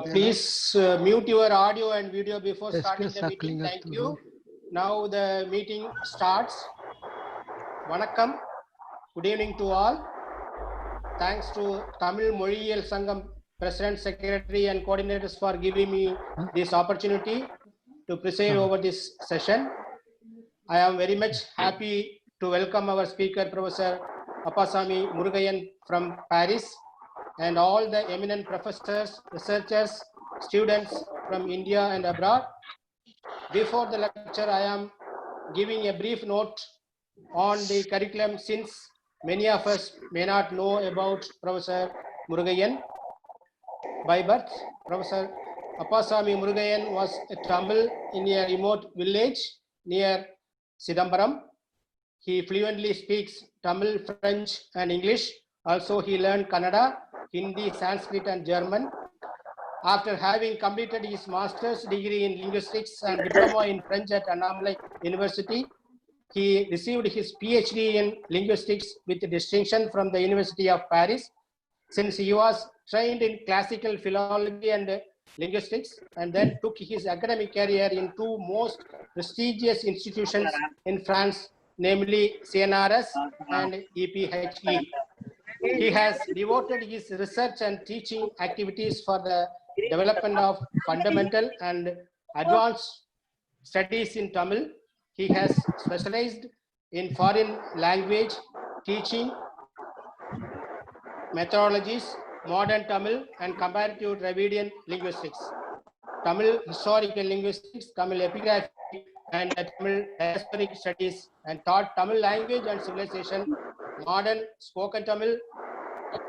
Please mute your audio and video before starting the meeting. Thank you. Now the meeting starts. Vanakkam. Good evening to all. Thanks to Tamil Moliyal Sangam President, Secretary and coordinators for giving me this opportunity to preside over this session. I am very much happy to welcome our speaker, Professor Appasamy Murugayan from Paris, and all the eminent professors, researchers, students from India and abroad. Before the lecture, I am giving a brief note on the curriculum since many of us may not know about Professor Murugayan. By birth, Professor Appasamy Murugayan was a Tamil in a remote village near Sidambaram. He fluently speaks Tamil, French, and English. Also, he learned Kannada, Hindi, Sanskrit, and German. After having completed his master's degree in linguistics and diploma in French at Annamalai University, he received his PhD in linguistics with distinction from the University of Paris. Since he was trained in classical philology and linguistics, and then took his academic career in two most prestigious institutions in France, namely CNRS and EPHE. He has devoted his research and teaching activities for the development of fundamental and advanced studies in Tamil. He has specialized in foreign language teaching, methodologies, modern Tamil and comparative Dravidian linguistics, Tamil historical linguistics, Tamil epigraphy, and Tamil diasporic studies, and taught Tamil language and civilization, modern spoken Tamil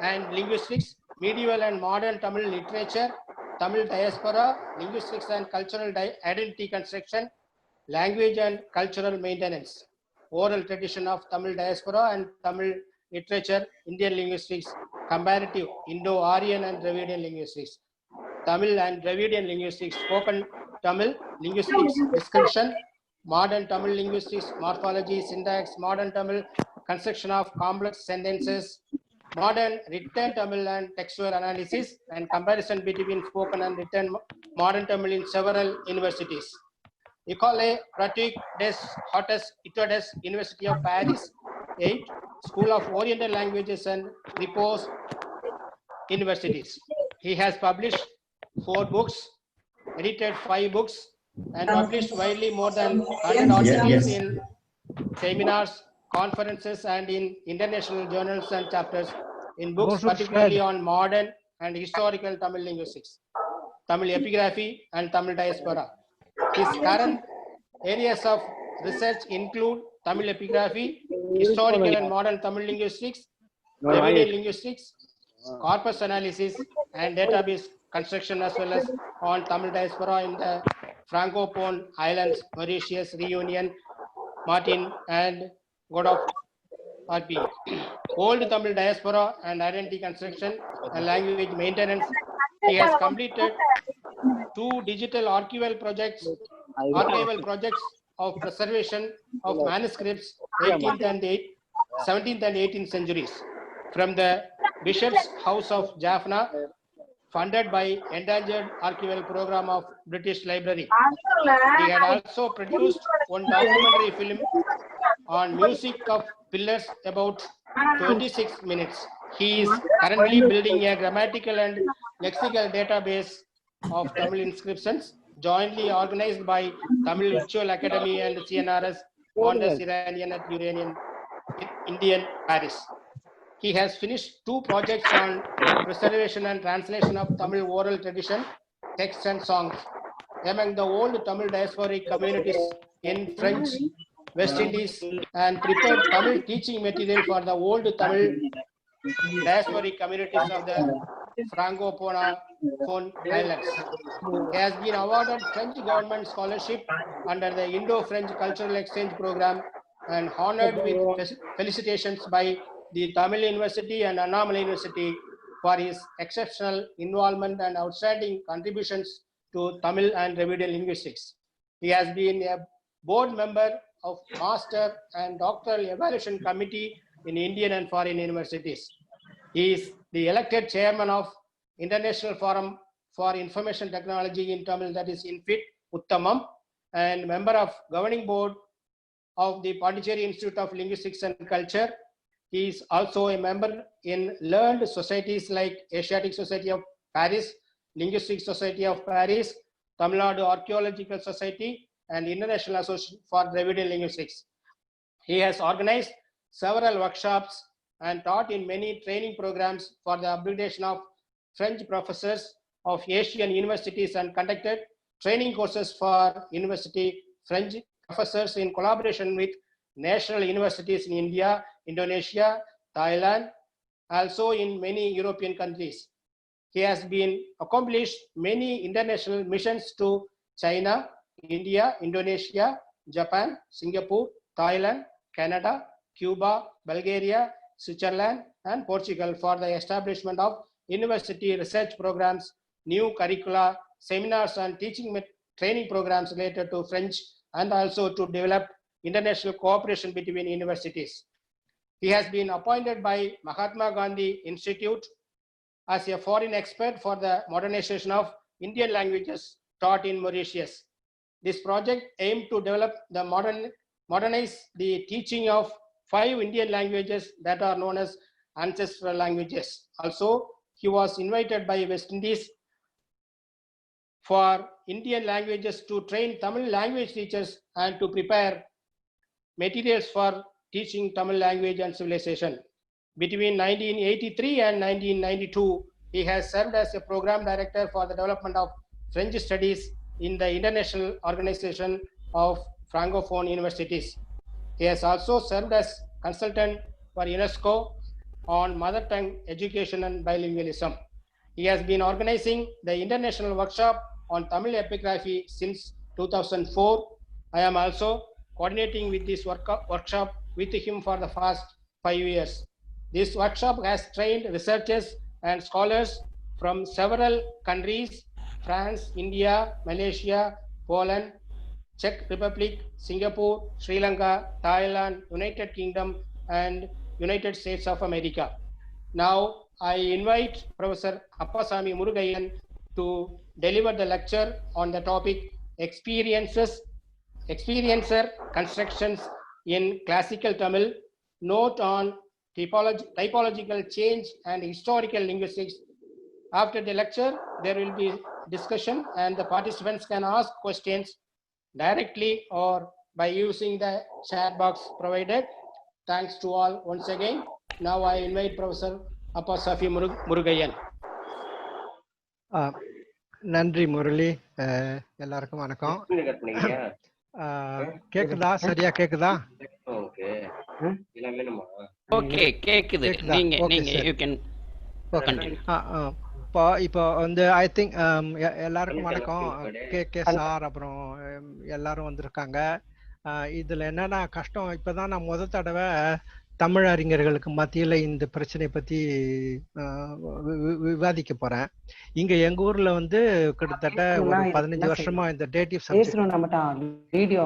and linguistics, medieval and modern Tamil literature, Tamil diaspora, linguistics and cultural identity construction, language and cultural maintenance, oral tradition of Tamil diaspora and Tamil literature, Indian linguistics, comparative Indo-Aryan and Dravidian linguistics, Tamil and Dravidian linguistics, spoken Tamil, linguistics description, modern Tamil linguistics, morphology, syntax, modern Tamil, construction of complex sentences, modern written Tamil and textual analysis, and comparison between spoken and written modern Tamil in several universities. École Pratique des Hautes Études, University of Paris, 8, School of Oriental Languages and Repose Universities. He has published 4 books, edited 5 books, and published widely more than 100 articles in seminars, conferences, and in international journals and chapters in books, particularly on modern and historical Tamil linguistics, Tamil epigraphy, and Tamil diaspora. His current areas of research include Tamil epigraphy, historical and modern Tamil linguistics, Dravidian linguistics, corpus analysis, and database construction, as well as on Tamil diaspora in the Francophone islands, Mauritius, Reunion, Martin, and Guadeloupe. Old Tamil diaspora and identity construction and language maintenance. He has completed 2 digital archival projects of preservation of manuscripts 17th and 18th centuries from the Bishop's House of Jaffna, funded by Endangered Archival Program of British Library. He had also produced 1 documentary film on music of pillars about 26 minutes. He is currently building a grammatical and lexical database of Tamil inscriptions, jointly organized by Tamil Virtual Academy and CNRS, Mondes Iranian at Uranian Indian Paris. He has finished 2 projects on preservation and translation of Tamil oral tradition, texts and songs among the old Tamil diasporic communities in French West Indies, and prepared Tamil teaching material for the old Tamil diasporic communities of the Francophone islands. He has been awarded French government scholarship under the Indo-French Cultural Exchange Program and honored with felicitations by the Tamil University and Annamalai University for his exceptional involvement and outstanding contributions to Tamil and Dravidian linguistics. He has been a board member of Master and Doctoral Evaluation Committee in Indian and foreign universities. He is the elected chairman of International Forum for Information Technology in Tamil, that is INFIT, Uttamam, and member of governing board of the Pondicherry Institute of Linguistics and Culture. He is also a member in learned societies like Asiatic Society of Paris, Linguistic Society of Paris, Tamil Nadu Archaeological Society, and International Association for Dravidian Linguistics. He has organized several workshops and taught in many training programs for the upgradation of French professors of Asian universities and conducted training courses for university French professors in collaboration with national universities in India, Indonesia, Thailand, also in many European countries. He has been accomplished many international missions to China, India, Indonesia, Japan, Singapore, Thailand, Canada, Cuba, Bulgaria, Switzerland, and Portugal for the establishment of university research programs, new curricula, seminars, and teaching training programs related to French, and also to develop international cooperation between universities. He has been appointed by Mahatma Gandhi Institute as a foreign expert for the modernization of Indian languages taught in Mauritius. This project aimed to develop the modernize the teaching of 5 Indian languages that are known as ancestral languages. Also, he was invited by West Indies for Indian languages to train Tamil language teachers and to prepare materials for teaching Tamil language and civilization. Between 1983 and 1992, he has served as a program director for the development of French studies in the International Organization of Francophone Universities. He has also served as consultant for UNESCO on mother tongue education and bilingualism. He has been organizing the international workshop on Tamil epigraphy since 2004. I am also coordinating with this workshop with him for the past 5 years. This workshop has trained researchers and scholars from several countries: France, India, Malaysia, Poland, Czech Republic, Singapore, Sri Lanka, Thailand, United Kingdom, and United States of America. Now, I invite Professor Appasamy Murugayan to deliver the lecture on the topic Experiencer Constructions in Classical Tamil, Note on Typological Change and Historical Linguistics. After the lecture, there will be discussion and the participants can ask questions directly or by using the chat box provided. Thanks to all once again. Now I invite Professor Appasamy Murugayan. நன்றி முரளி. எல்லாருக்கும் வணக்கம். கேக்குதா? சரியா கேக்குதா? Okay கேக்குது. நீங்க you can continue. இப்போ வந்து ஐ திங்க் எல்லாருக்கும் வணக்கம். கே சார் அப்புறம் எல்லாரும் வந்திருக்காங்க. இதுல என்னன்னா கஷ்டம், இப்பதான் நான் முத தடவை தமிழ் அறிஞர்களுக்கு மத்தியில இந்த பிரச்சனை பத்தி விவாதிக்க போறேன். இங்க எங்க ஊர்ல வந்து கிட்டத்தட்ட ஒரு 15 வருஷமா இந்த டேட்டிவ் சப்ஜெக்ட்,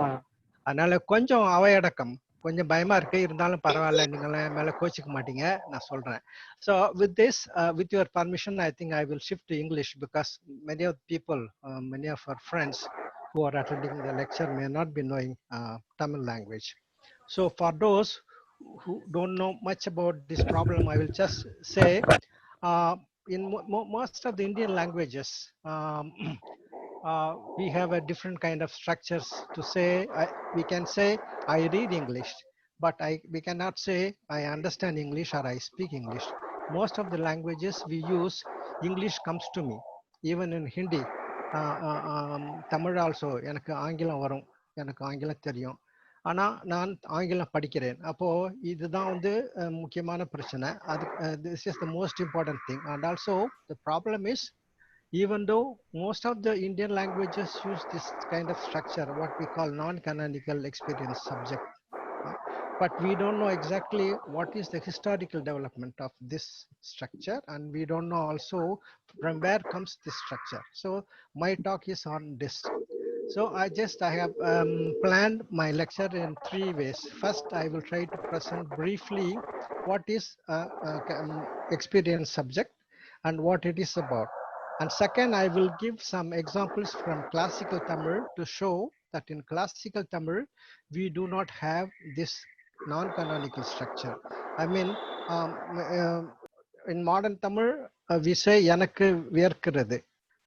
அதனால கொஞ்சம் அவையடக்கம், கொஞ்சம் பயமா இருக்கு. இருந்தாலும் பரவாயில்ல, நீங்களாம் மேல கோச்சிக்க மாட்டீங்க, நான் சொல்றேன். So with this, with your permission, I think I will shift to English because many of people, many of our friends who are attending the lecture may not be knowing Tamil language. So for those who don't know much about this problem, I will just say in most of the Indian languages, we have a different kind of structures to say. We can say I read English, but we cannot say I understand English or I speak English. Most of the languages we use, English comes to me. Even in Hindi, Tamil also, எனக்கு ஆங்கிலம் வரும், எனக்கு ஆங்கிலம் தெரியும், ஆனா நான் ஆங்கிலம் படிக்கிறேன். அப்போ இதுதான் வந்து முக்கியமான பிரச்சனை. அது this is the most important thing. And also the problem is, even though most of the Indian languages use this kind of structure, what we call non-canonical experience subject, but we don't know exactly what is the historical development of this structure, and we don't know also from where comes this structure. So my talk is on this. So I have planned my lecture in 3 ways. First, I will try to present briefly what is experience subject, and what it is about. And second, I will give some examples from classical Tamil to show that in classical Tamil, we do not have this non-canonical structure. I mean, in modern Tamil, we say எனக்கு வியர்க்கிறது.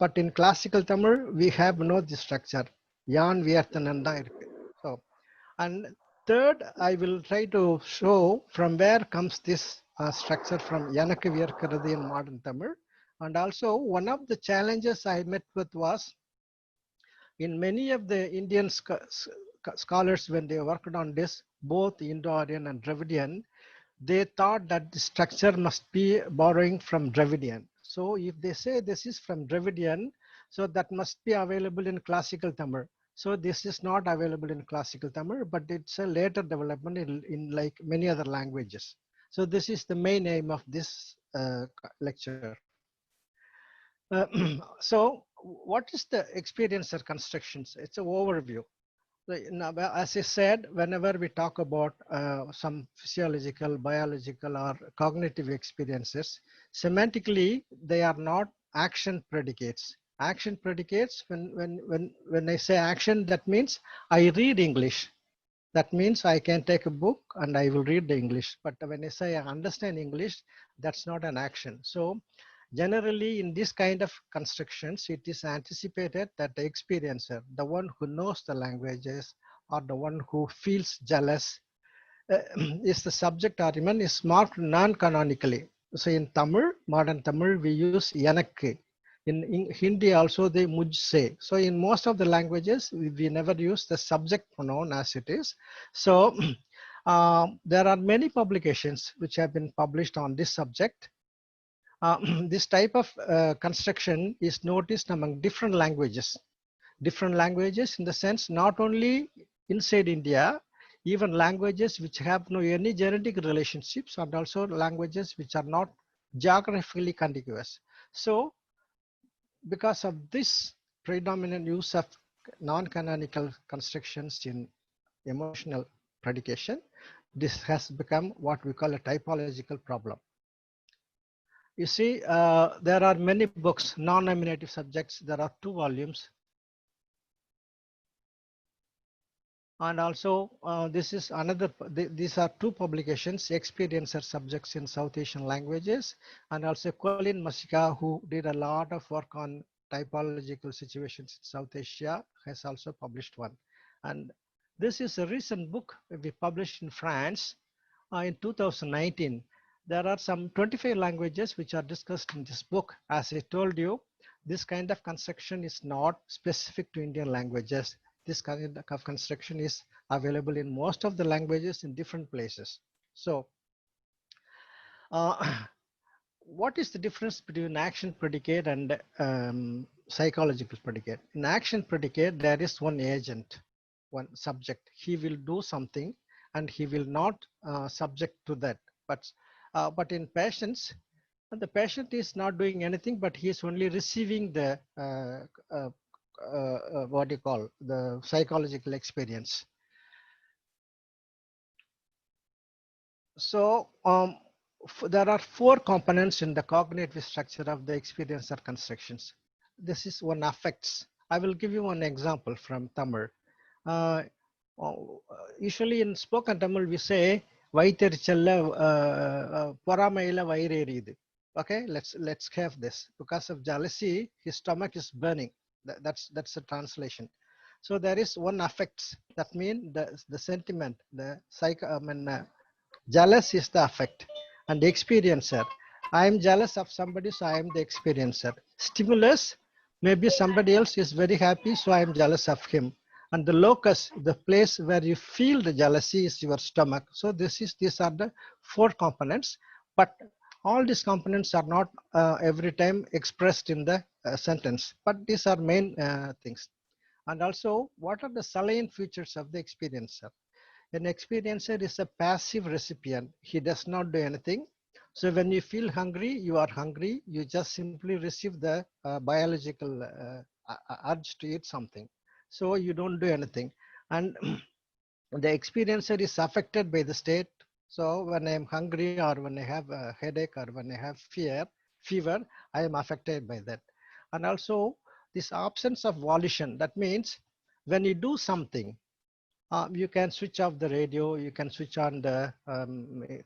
But in classical Tamil, we have no this structure. Yan வியர்த்தனன் தான் இருக்கு. So, and third, I will try to show from where comes this structure from எனக்கு வியர்க்கிறது in modern Tamil. And also, one of the challenges I met with was in many of the Indian scholars, when they worked on this, both Indo-Aryan and Dravidian, they thought that the structure must be borrowing from Dravidian. So if they say this is from Dravidian, so that must be available in classical Tamil. So this is not available in classical Tamil, but it's a later development in like many other languages. So this is the main aim of this lecture. So what is the experiencer constructions? It's an overview. Now, as I said, whenever we talk about some physiological, biological, or cognitive experiences, semantically, they are not action predicates. Action predicates, when I say action, that means I read English. That means I can take a book and I will read the English. But when I say I understand English, that's not an action. So generally in this kind of constructions, it is anticipated that the experiencer, the one who knows the languages or the one who feels jealous is the subject argument is marked non-canonically. So in Tamil, modern Tamil, we use yanakku. In Hindi also they mujhse. So in most of the languages, we never use the subject pronoun as it is. So there are many publications which have been published on this subject. This type of construction is noticed among different languages. Different languages in the sense not only inside India, even languages which have no any genetic relationships, and also languages which are not geographically contiguous. So because of this predominant use of non-canonical constructions in emotional predication, this has become what we call a typological problem. You see, there are many books, non-nominative subjects. There are 2 volumes. And also, this is another, these are 2 publications, Experiencer Subjects in South Asian Languages, and also Colin Masika, who did a lot of work on typological situations in South Asia, has also published one. And this is a recent book we published in France in 2019. There are some 25 languages which are discussed in this book. As I told you, this kind of construction is not specific to Indian languages. This kind of construction is available in most of the languages in different places. So what is the difference between action predicate and psychological predicate? In action predicate, there is one agent, one subject. He will do something and he will not subject to that. But in patients, the patient is not doing anything, but he is only receiving the what do you call the psychological experience. So there are 4 components in the cognitive structure of the experiencer constructions. This is one affects. I will give you one example from Tamil. Usually in spoken Tamil we say vaitherichalla poramayila vaireriyudu. Okay, let's have this. Because of jealousy, his stomach is burning. That's a translation. So there is one affects. That means the sentiment, the jealous is the affect, and the experiencer. I am jealous of somebody, so I am the experiencer. Stimulus, maybe somebody else is very happy, so I am jealous of him. And the locus, the place where you feel the jealousy, is your stomach. So these are the 4 components, but all these components are not every time expressed in the sentence, but these are main things. And also, what are the salient features of the experiencer? An experiencer is a passive recipient. He does not do anything. So when you feel hungry, you are hungry. You just simply receive the biological urge to eat something. So you don't do anything. And the experiencer is affected by the state. So when I am hungry, or when I have a headache, or when I have fear, fever, I am affected by that. And also this absence of volition, that means when you do something, you can switch off the radio, you can switch on the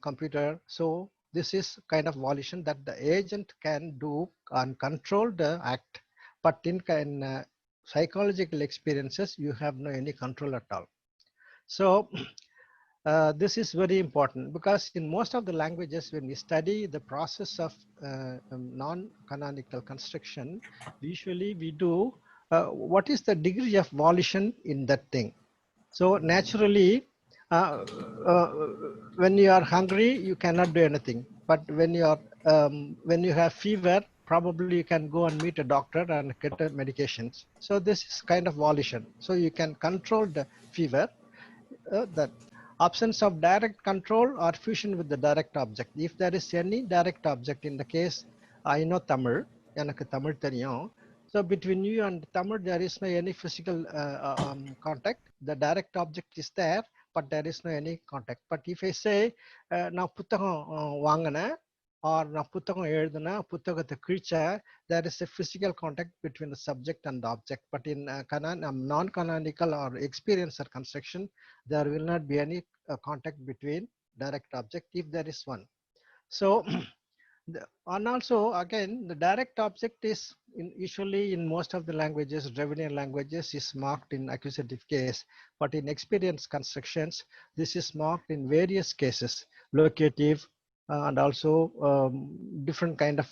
computer. So this is kind of volition that the agent can do and control the act. But in psychological experiences, you have no any control at all. So this is very important, because in most of the languages, when we study the process of non-canonical construction, usually we do what is the degree of volition in that thing. So naturally, uh, uh, when you are hungry, you cannot do anything. But when you have fever, probably you can go and meet a doctor and get medications. So this is kind of volition. So you can control the fever. That absence of direct control or fusion with the direct object. If there is any direct object, in the case, I know Tamil, எனக்கு தமிழ் தெரியும். So between you and Tamil, there is no any physical contact. The direct object is there, but there is no any contact. But if I say, நான் புத்தகம் வாங்கினேன், or நான் புத்தகம் எழுதினேன், புத்தகத்தை கிழிச்சேன், there is a physical contact between the subject and the object. But in non-canonical or experiencer construction, there will not be any contact between direct object if there is one. So and also again, the direct object is usually in most of the languages, Dravidian languages, is marked in accusative case, but in experience constructions, this is marked in various cases, locative, and also different kind of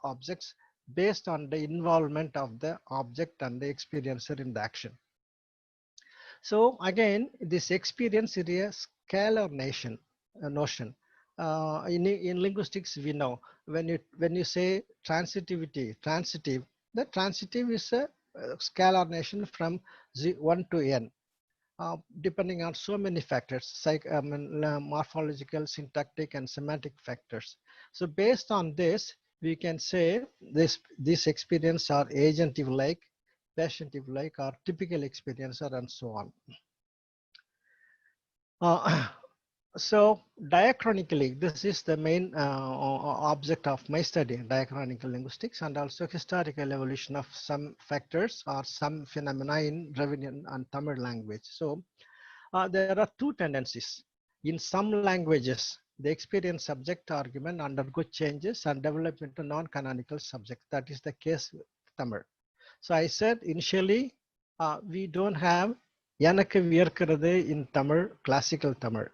objects based on the involvement of the object and the experiencer in the action. So again, this experience is a scalar notion. In linguistics, we know when you say transitive, the transitive is a scalar notion from 1 to n, depending on so many factors, morphological, syntactic, and semantic factors. So based on this, we can say this experience are agentive like, patientive like, or typical experiencer, and so on. So diachronically, this is the main object of my study, diachronical linguistics, and also historical evolution of some factors or some phenomena in Dravidian and Tamil language. So there are two tendencies. In some languages, the experience subject argument undergo changes and develop into non-canonical subject. That is the case with Tamil. So I said initially, we don't have Yanakku Viyarkkirathu in Tamil, classical Tamil.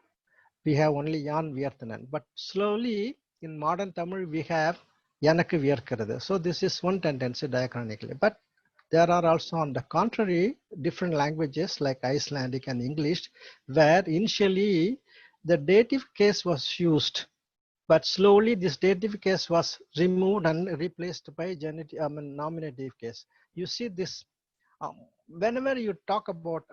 We have only Yan Viyarthanan. But slowly in modern Tamil, we have Yanakku Viyarkkirathu. So this is one tendency diachronically. But there are also, on the contrary, different languages like Icelandic and English, where initially the dative case was used, but slowly this dative case was removed and replaced by nominative case. You see this, whenever you talk about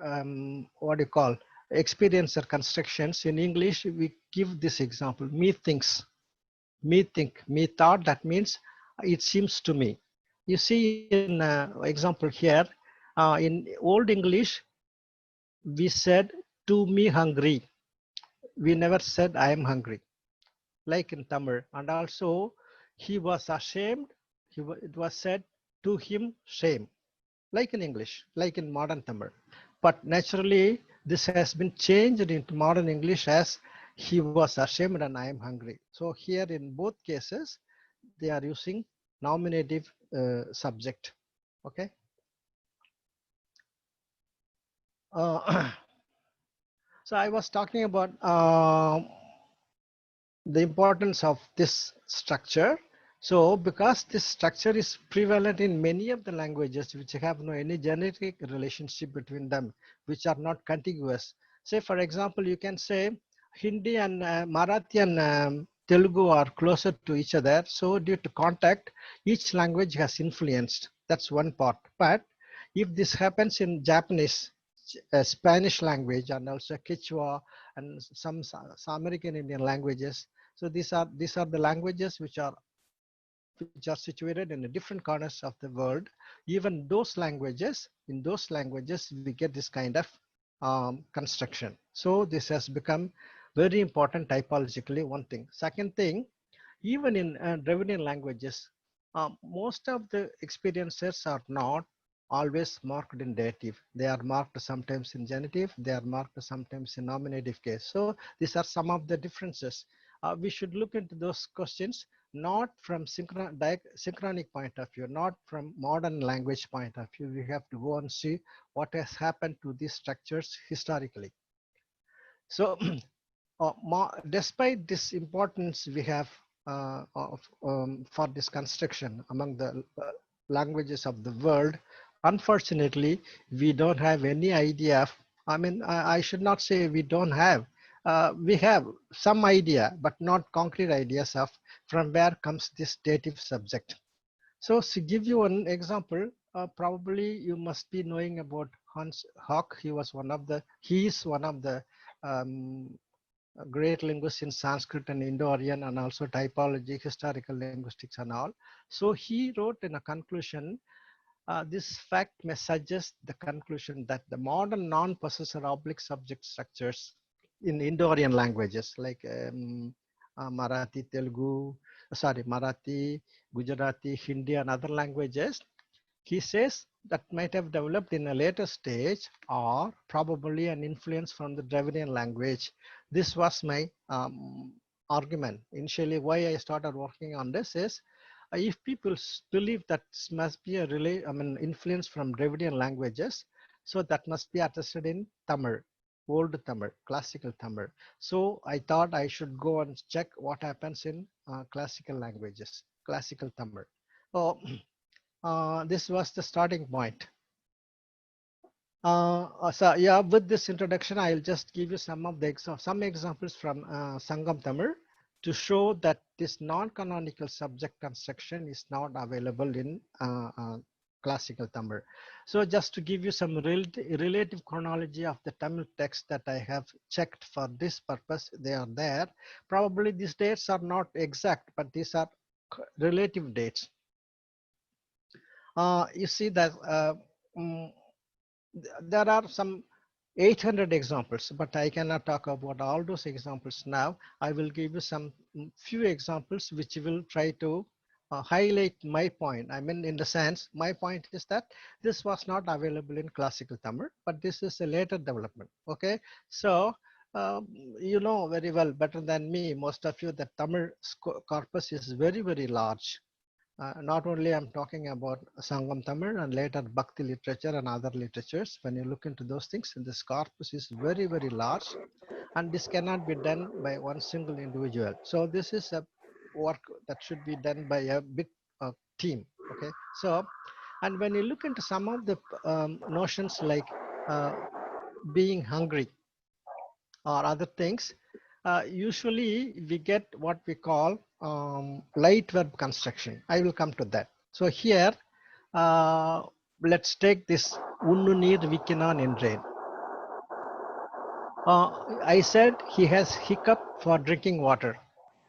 what you call experiencer constructions in English, we give this example: me thinks, me think, me thought. That means it seems to me. You see in example here, in Old English, we said to me hungry. We never said I am hungry, like in Tamil. And also he was ashamed. It was said to him shame, like in English, like in modern Tamil. But naturally, this has been changed into modern English as he was ashamed and I am hungry. So here in both cases, they are using nominative subject. Okay. So I was talking about the importance of this structure. So because this structure is prevalent in many of the languages which have no any genetic relationship between them, which are not contiguous. Say for example, you can say Hindi and Marathi and Telugu are closer to each other. So due to contact, each language has influenced. That's one part. But if this happens in Japanese, Spanish language, and also Quechua and some American Indian languages. So these are the languages which are situated in the different corners of the world. Even those languages, in those languages, we get this kind of construction. So this has become very important typologically, one thing. Second thing, Even in Dravidian languages, most of the experiences are not always marked in dative. They are marked sometimes in genitive, they are marked sometimes in nominative case. So these are some of the differences. We should look into those questions not from synchronic point of view, not from modern language point of view. We have to go and see what has happened to these structures historically. So despite this importance we have for this construction among the languages of the world, unfortunately, we don't have any idea of, I mean, I should not say we don't have, we have some idea, but not concrete ideas of from where comes this dative subject. So to give you an example, probably you must be knowing about Hans Hock. He is one of the um, great linguist in Sanskrit and Indo-Aryan and also typology, historical linguistics and all. So he wrote in a conclusion, this fact may suggest the conclusion that the modern non-possessor oblique subject structures in Indo-Aryan languages like Marathi, Telugu, Marathi, Gujarati, Hindi and other languages, he says that might have developed in a later stage or probably an influence from the Dravidian language. This was my argument. Initially, why I started working on this is if people believe that this must be a influence from Dravidian languages, so that must be attested in Tamil, old Tamil, classical Tamil. So I thought I should go and check what happens in classical languages, classical Tamil. So this was the starting point. So yeah, with this introduction, I'll just give you some of the examples from Sangam Tamil to show that this non-canonical subject construction is not available in classical Tamil. So just to give you some relative chronology of the Tamil text that I have checked for this purpose, they are there. Probably these dates are not exact, but these are relative dates. You see that there are some 800 examples, but I cannot talk about all those examples now. I will give you some few examples which will try to highlight my point. I mean, in the sense, my point is that this was not available in classical Tamil, but this is a later development. Okay, so you know very well, better than me, most of you, that Tamil corpus is very, very large. Not only I'm talking about Sangam Tamil and later Bhakti literature and other literatures. When you look into those things, this corpus is very, very large, and this cannot be done by one single individual. So this is a work that should be done by a big team. Okay, so and when you look into some of the notions like being hungry or other things, usually we get what we call light verb construction. I will come to that. So here, let's take this Unnu neer vikkinan endren. I said he has hiccup for drinking water,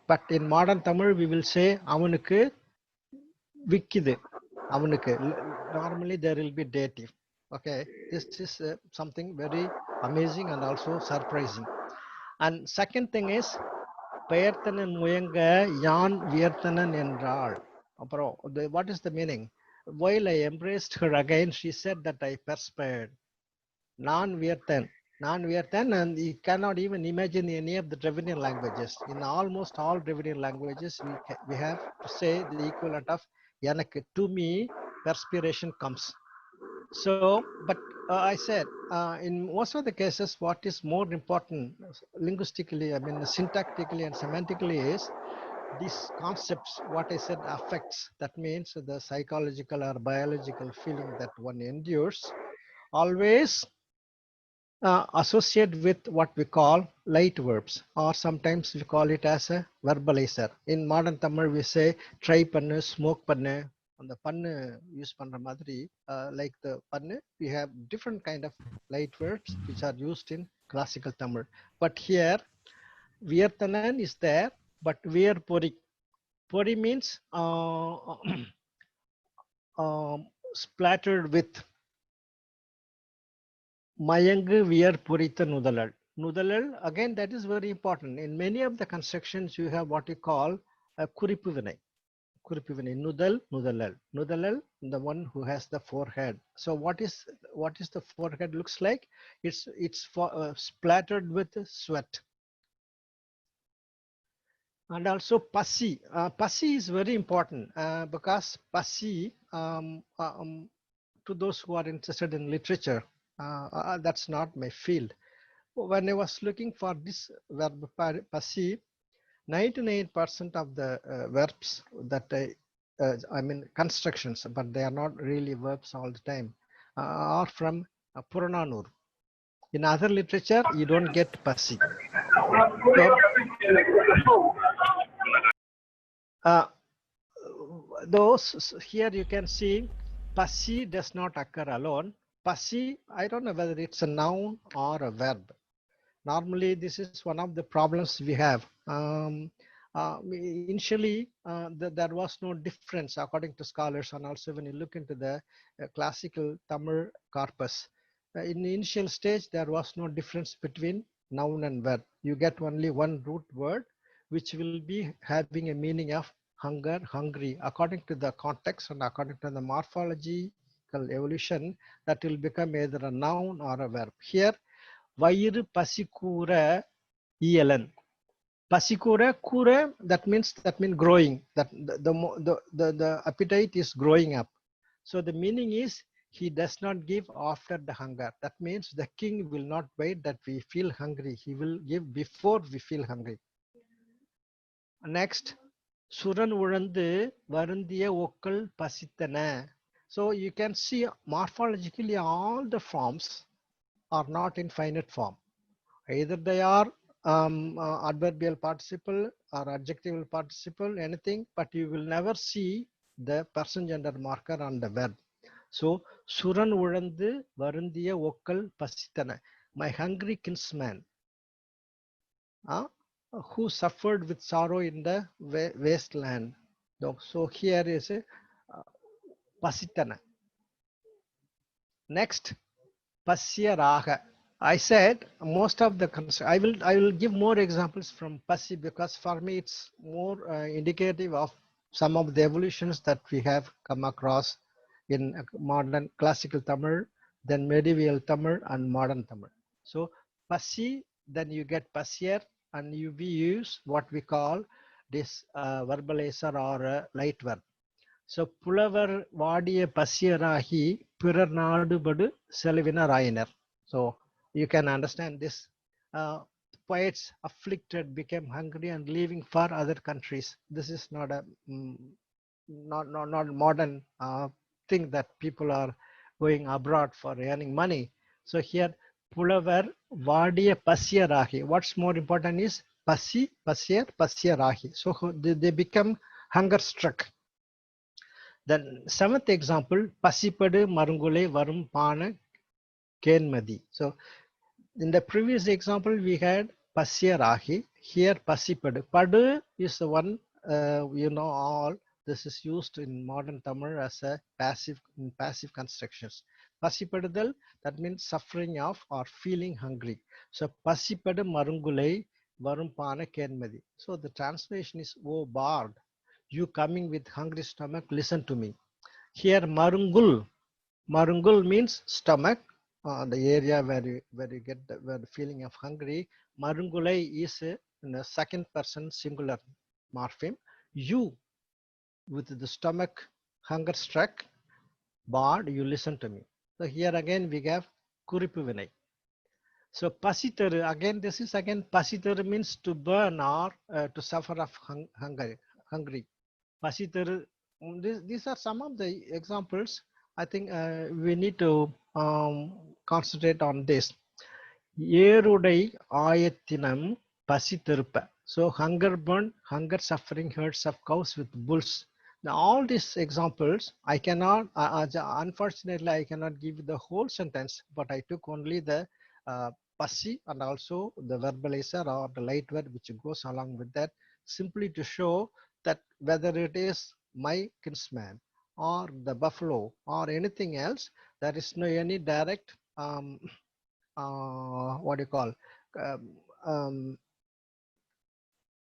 but in modern Tamil we will say avanukku vikkidu. Avanukku. Normally there will be dative. Okay, this is something very amazing and also surprising. And second thing is பெயர்த்தனன் முயங்க யான் வியர்த்தனன் என்றாள். What is the meaning? While I embraced her again, she said that I perspired. Non Virtan, and you cannot even imagine any of the Dravidian languages. In almost all Dravidian languages, we have to say the equivalent of எனக்கு. To me, perspiration comes. So, but I said, in most of the cases, what is more important linguistically, I mean, syntactically and semantically is these concepts, what I said, affects. That means the psychological or biological feeling that one endures, always associate with what we call light verbs, or sometimes we call it as a verbalizer. In modern Tamil, we say try pannu, smoke pannu. அந்த பண்ணு use பண்ற மாதிரி like the பண்ணு, we have different kind of light verbs which are used in classical Tamil. But here Viyarthanan is there, but Viyar Pori. Pori means splattered with. Mayangu Viyar Purita Nudalal. Nudalal, again, that is very important. In many of the constructions, you have what you call Kuripu Vinay. Kuripu Vinay. Nudal, Nudalal. Nudalal, the one who has the forehead. So what is the forehead looks like? It's splattered with sweat. And also Pasi. Pasi is very important because Pasi, to those who are interested in literature, that's not my field. When I was looking for this verb Pasi, 99% of the verbs that I mean constructions, but they are not really verbs all the time, are from Purananur. In other literature, you don't get Pasi. So, those here you can see Pasi does not occur alone. Pasi, I don't know whether it's a noun or a verb. Normally, this is one of the problems we have. Initially, there was no difference according to scholars, and also when you look into the classical Tamil corpus, in the initial stage, there was no difference between noun and verb. You get only one root word, which will be having a meaning of hunger, hungry. According to the context and according to the morphological evolution, that will become either a noun or a verb. Here, Vairu pasikura ielan. Pasikura, kura, that means growing. That the appetite is growing up. So the meaning is he does not give after the hunger. That means the king will not wait that we feel hungry. He will give before we feel hungry. Next, Suran Urandu Varundiya Okkal Pasitana. So you can see morphologically all the forms are not in finite form. Either they are adverbial participle or adjectival participle, anything, but you will never see the person gender marker on the verb. So, Suran Urandu Varundiya Okkal Pasitana, my hungry kinsman, who suffered with sorrow in the wasteland. So, here is a Pasitana. Next, Pasya Raga. I said most of the I will give more examples from Pasi because for me it's more indicative of some of the evolutions that we have come across in modern classical Tamil, then medieval Tamil and modern Tamil. So Pasi, then you get Pasyer, and we use what we call this verbalizer or a light verb. So Pulavar Vadiya Pasyarahi Pirar Nadubadu Selavina Rainer. So you can understand this. Poets afflicted became hungry and leaving for other countries. This is not a not modern thing that people are going abroad for earning money. So here Pulavar Vadiya Pasyarahi. What's more important is Pasi, Pasyer, Pasyarahi. So they become hunger struck. The seventh example, Pasipadu Marungule Varum Pana Kenmadi. So in the previous example, we had Pasyarahi. Here Pasipadu. Padu is the one all. This is used in modern Tamil as a passive constructions. Pasipadudal, that means suffering of or feeling hungry. So Pasipadu Marungule Varum Pana Kenmadi. So the translation is, "Oh bard, you coming with hungry stomach, listen to me." Here Marungul means stomach, the area where you get the feeling of hungry. Marungulai is in a second person singular morpheme. You, with the stomach hunger struck, bard, you listen to me. So here again we have Kuripu Vinay. So Pasitaru, again this is again Pasitaru means to burn or to suffer of hungry. Pasitaru, these are some of the examples. I think we need to concentrate on this. Yerudai Ayatinam Pasitarupa. So hunger burn, hunger suffering herds of cows with bulls. Now all these examples, I cannot, unfortunately, I cannot give the whole sentence, but I took only the Pasi and also the verbalizer or the light verb which goes along with that, simply to show that whether it is my kinsman or the buffalo or anything else, there is no any direct what do you call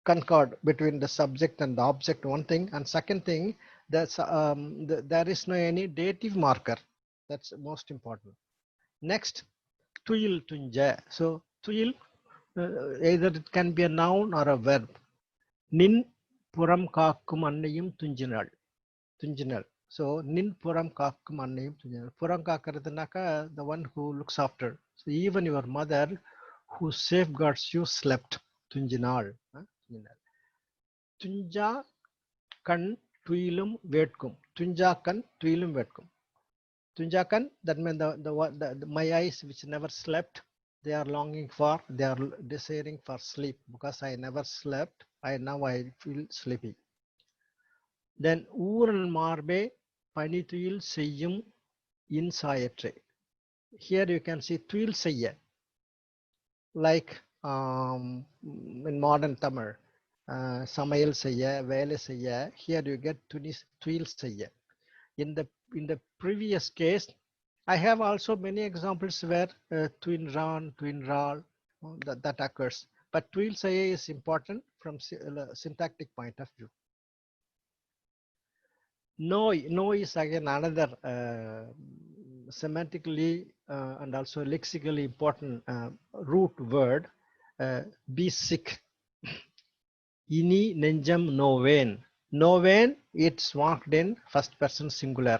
concord between the subject and the object, one thing. And second thing, that's, there is no any dative marker. That's most important. Next, tuil tunja. So tuil, either it can be a noun or a verb. Nin puram kakkum annayum tunjinal. Tunjinal. So nin puram kakkum annayum tunjinal. Puram kakkaradunaka, the one who looks after. So even your mother who safeguards you slept. Tunjinal. Tunja kan tuilum vetkum. Tunja kan tuilum vetkum. Tunja kan, that means my eyes which never slept, they are longing for, they are desiring for sleep, because I never slept. Now I feel sleepy. Then Uran marbe panituil seyyum insayatre. Here you can see tuil seyya, like in modern Tamil, samayal seyya, vele seyya. Here you get tuil seyya. In the previous case, I have also many examples where twin ran, twin ral, that occurs. But tuil say is important from syntactic point of view. No is again another semantically and also lexically important root word. Be sick. Ini nenjam noven. Noven, it's marked in first person singular.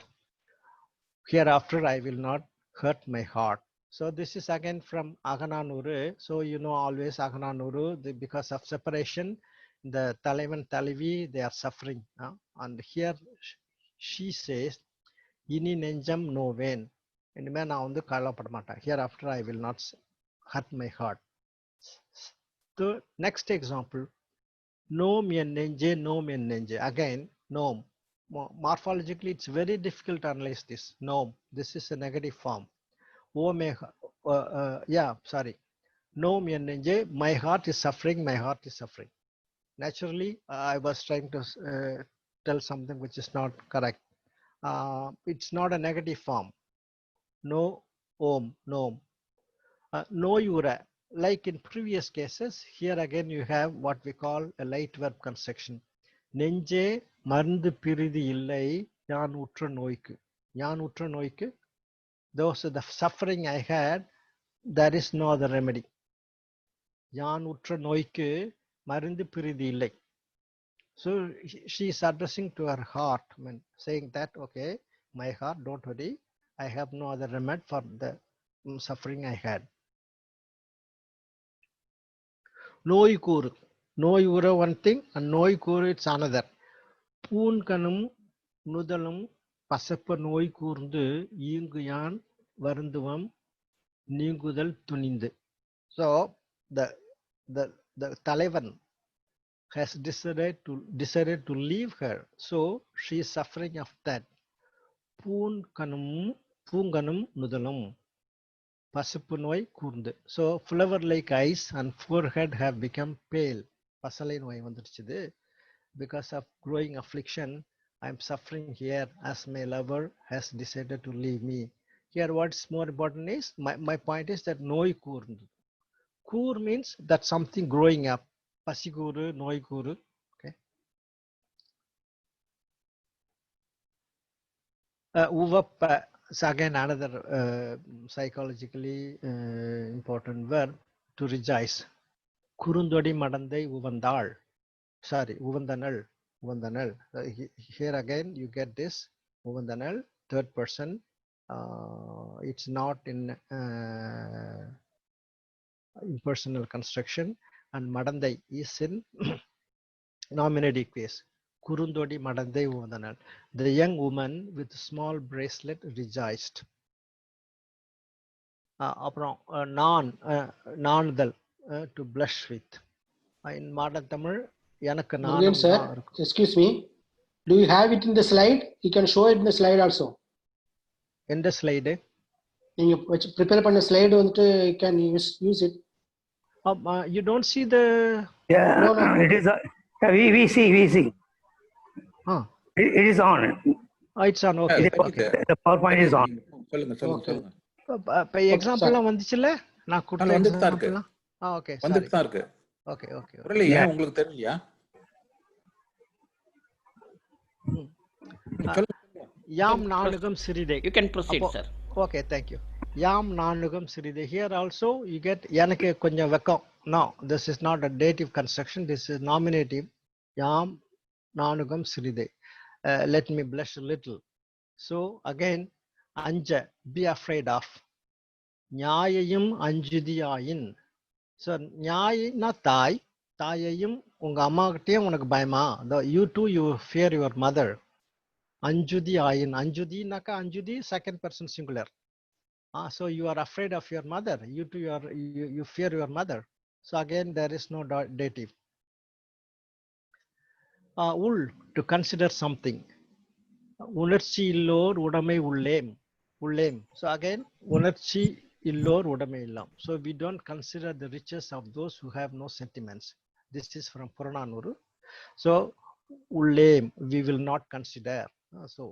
Hereafter I will not hurt my heart. So this is again from Agananuru. So you know always Agananuru, because of separation, the Taliban Talivi, they are suffering. And here she says, Ini nenjam no vein. And man on the Kala Padmata. Hereafter I will not hurt my heart. The next example, nom yen nenje, nom yen nenje. Again, nom. Morphologically, it's very difficult to analyze this. No, this is a negative form. No, my heart is suffering, my heart is suffering. Naturally, I was trying to tell something which is not correct. It's not a negative form. No, om, no. No, yura. Like in previous cases, here again you have what we call a light verb construction. Nenje மருந்து பிரிதி இல்லை ஞான் உற்ற நோய்க்கு. ஞான் உற்ற நோய்க்கு, those are the suffering I had, there is no other remedy. ஞான் உற்ற நோய்க்கு மருந்து பிரிதி இல்லை. So she is addressing to her heart, saying that, okay, my heart, don't worry, I have no other remedy for the suffering I had. நோய் கூறு. நோய் உற one thing and நோய் கூறு it's another. பூன்கனும் நுதலும் பசப்ப நோய் கூர்ந்து ஈங்கு யான் வருந்துவம் நீங்குதல் துணிந்து. So the Taliban has decided to leave her, so she is suffering of that. பூன்கனும் நுதலும் பசப்பு நோய் கூர்ந்து. So flower like eyes and forehead have become pale. பசலை நோய் வந்துடுச்சுது. Because of growing affliction, I am suffering here as my lover has decided to leave me. Here what's more important is, my point is that noi kurundu. Kur means that something growing up. Pasiguru, noi kuru. Okay. Uvappa is again another psychologically important verb, to rejoice. Kurundodi madandai uvandal. Sorry, Uvandanal. Here again you get this Uvandanal, third person. It's not in impersonal construction, and Madandai is in nominative case. Kurundodi Madandai Uvandanal. The young woman with a small bracelet rejoiced. Non-dal, to blush with. In modern Tamil, Murugan sir, excuse me. Do you have it in the slide? You can show it in the slide also. In the slide, you prepare a slide, you can use it. You don't see the. Yeah, no. It is. We see. It is on. It's on. Okay. Okay. The PowerPoint is on. Example வந்துச்சுல நான் கொடுத்த example. Okay. Okay, okay. புரியலையா Yeah. உங்களுக்கு தெரியலையா? Yam Nanugam Siride. You can proceed, sir. Okay, thank you. Yam Nanugam Siride. Here also you get Yanake Konja Vekam. No, this is not a dative construction. This is nominative. Yam Nanugam Siride. Let me blush a little. So again, Anja, be afraid of. Nyayayum Anjudiyayin. So Nyay na Tai. Tayayum Ungamaktium Unakbaima. You too, you fear your mother. Anjudi ayin. Anjudi naka Anjudi, second person singular. So you are afraid of your mother. You too, you fear your mother. So again, there is no dative. Ul, to consider something. Unarchi illor udamai ullem. Ullem. So again, unarchi illor udamai illam. So we don't consider the riches of those who have no sentiments. This is from Purananuru. So ullem, we will not consider. So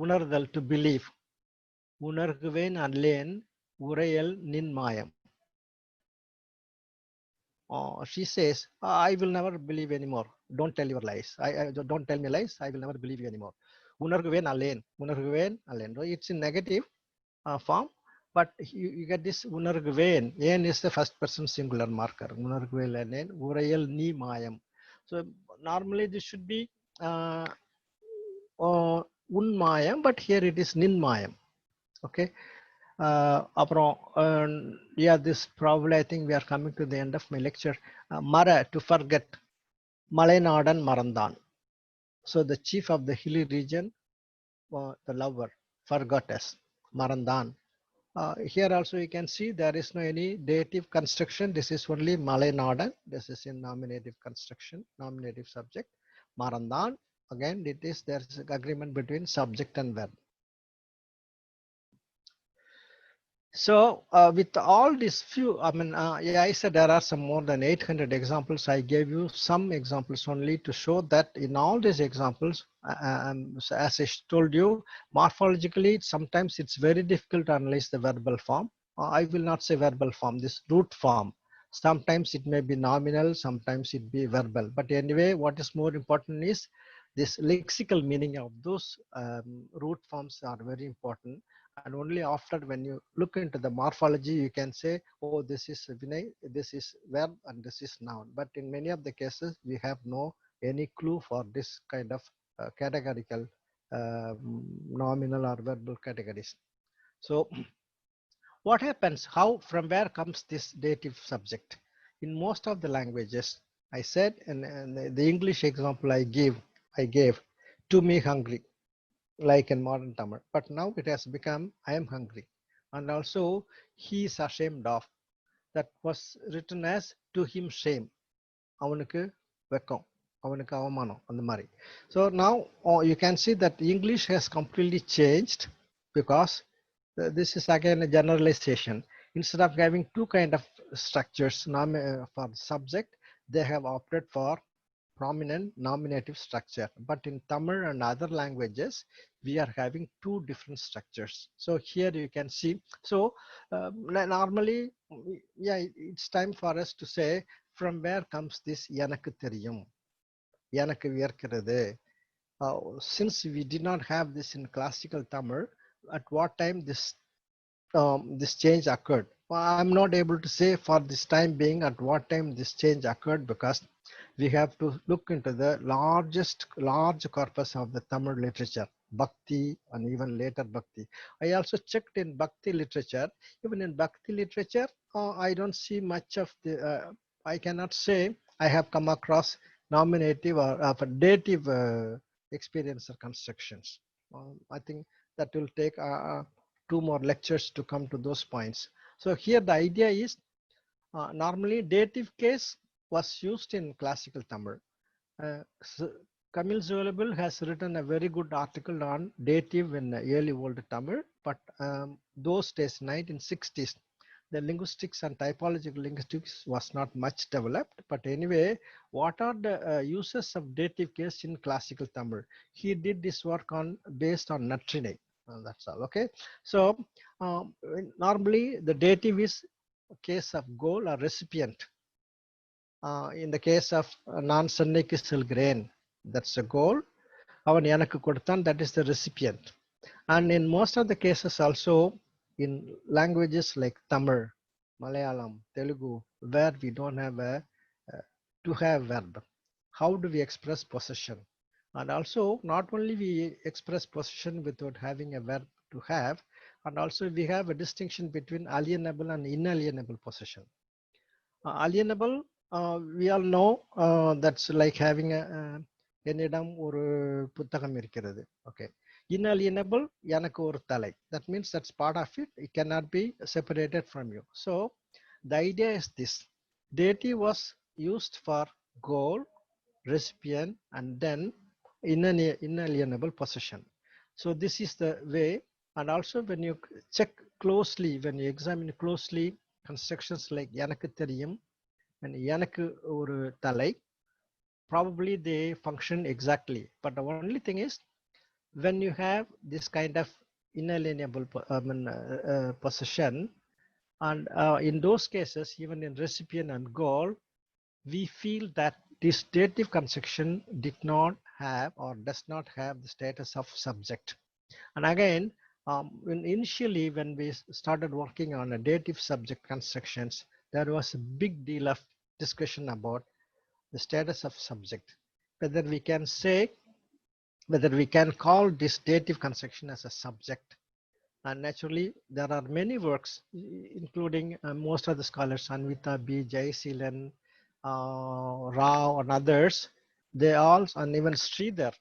உணர்தல் to believe. உணர்குவேன் அல்லேன் உரையல் நின் மாயம். She says, I will never believe anymore. Don't tell your lies. Don't tell me lies. I will never believe you anymore. உணர்குவேன் அல்லேன். உணர்குவேன் அல்லேன். It's in negative form, but you get this உணர்குவேன். ஏன் is the first person singular marker. உணர்குவேன் அல்லேன் உரையல் நீ மாயம். So normally this should be unmayam, but here it is ninmayam. Okay. Yeah, this probably I think we are coming to the end of my lecture. Mara, to forget. Malainadan Marandan. So the chief of the hilly region, the lover, forgot us. Marandan. Here also you can see there is no any dative construction. This is only Malainadan. This is in nominative construction, nominative subject. Marandan. Again, there is agreement between subject and verb. So with all these few, yeah, I said there are some more than 800 examples. I gave you some examples only to show that in all these examples, as I told you, morphologically, sometimes it's very difficult to analyze the verbal form. I will not say verbal form, this root form. Sometimes it may be nominal, sometimes it be verbal. But anyway, what is more important is this lexical meaning of those root forms are very important. And only after when you look into the morphology, you can say, oh, this is Vinay, this is verb, and this is noun. But in many of the cases, we have no any clue for this kind of categorical nominal or verbal categories. So what happens? How, from where comes this dative subject? In most of the languages, I said, and the English example I gave, to me hungry, like in modern Tamil, but now it has become I am hungry. And also he is ashamed of. That was written as to him shame. Avanukku vekkam, avanukku avamanam, and mari. So now you can see that English has completely changed, because this is again a generalization. Instead of having two kind of structures for subject, they have opted for prominent nominative structure. But in Tamil and other languages, we are having two different structures. So here you can see. So normally, yeah, it's time for us to say, from where comes this yanakku theriyum, yanakku verkirathu. Since we did not have this in classical Tamil, at what time this change occurred? I'm not able to say for this time being at what time this change occurred, because we have to look into the large corpus of the Tamil literature, Bhakti and even later Bhakti. I also checked in Bhakti literature. Even in Bhakti literature, I don't see much of the, I cannot say I have come across nominative or dative experiencer constructions. I think that will take 2 more lectures to come to those points. So here the idea is, normally dative case was used in classical Tamil. Camille Zollable has written a very good article on dative in early old Tamil, but those days, 1960s, the linguistics and typological linguistics was not much developed. But anyway, what are the uses of dative case in classical Tamil? He did this work based on Natrine. That's all. Okay. So normally the dative is case of goal or recipient. In the case of non-Sanniki Silgrain, that's a goal. Avan yanakku koduthan, that is the recipient. And in most of the cases also in languages like Tamil, Malayalam, Telugu, where we don't have a to have verb, how do we express possession? And also not only we express possession without having a verb to have, and also we have a distinction between alienable and inalienable possession. Alienable, we all know that's like having a என்னிடம் ஒரு புத்தகம் இருக்கிறது. Okay. Inalienable, எனக்கு ஒரு தலை. That means that's part of it. It cannot be separated from you. So the idea is this. Dative was used for goal, recipient, and then inalienable possession. So this is the way. And also when you check closely, when you examine closely constructions like எனக்கு தெரியும் and எனக்கு ஒரு தலை, probably they function exactly. But the only thing is, when you have this kind of inalienable possession, and in those cases, even in recipient and goal, we feel that this dative construction did not have or does not have the status of subject. And again, initially when we started working on a dative subject constructions, there was a big deal of discussion about the status of subject, whether we can say, whether we can call this dative construction as a subject. And naturally, there are many works, including most of the scholars, Anvita B, Jayasilan, Rao, and others. They all, and even Sridhar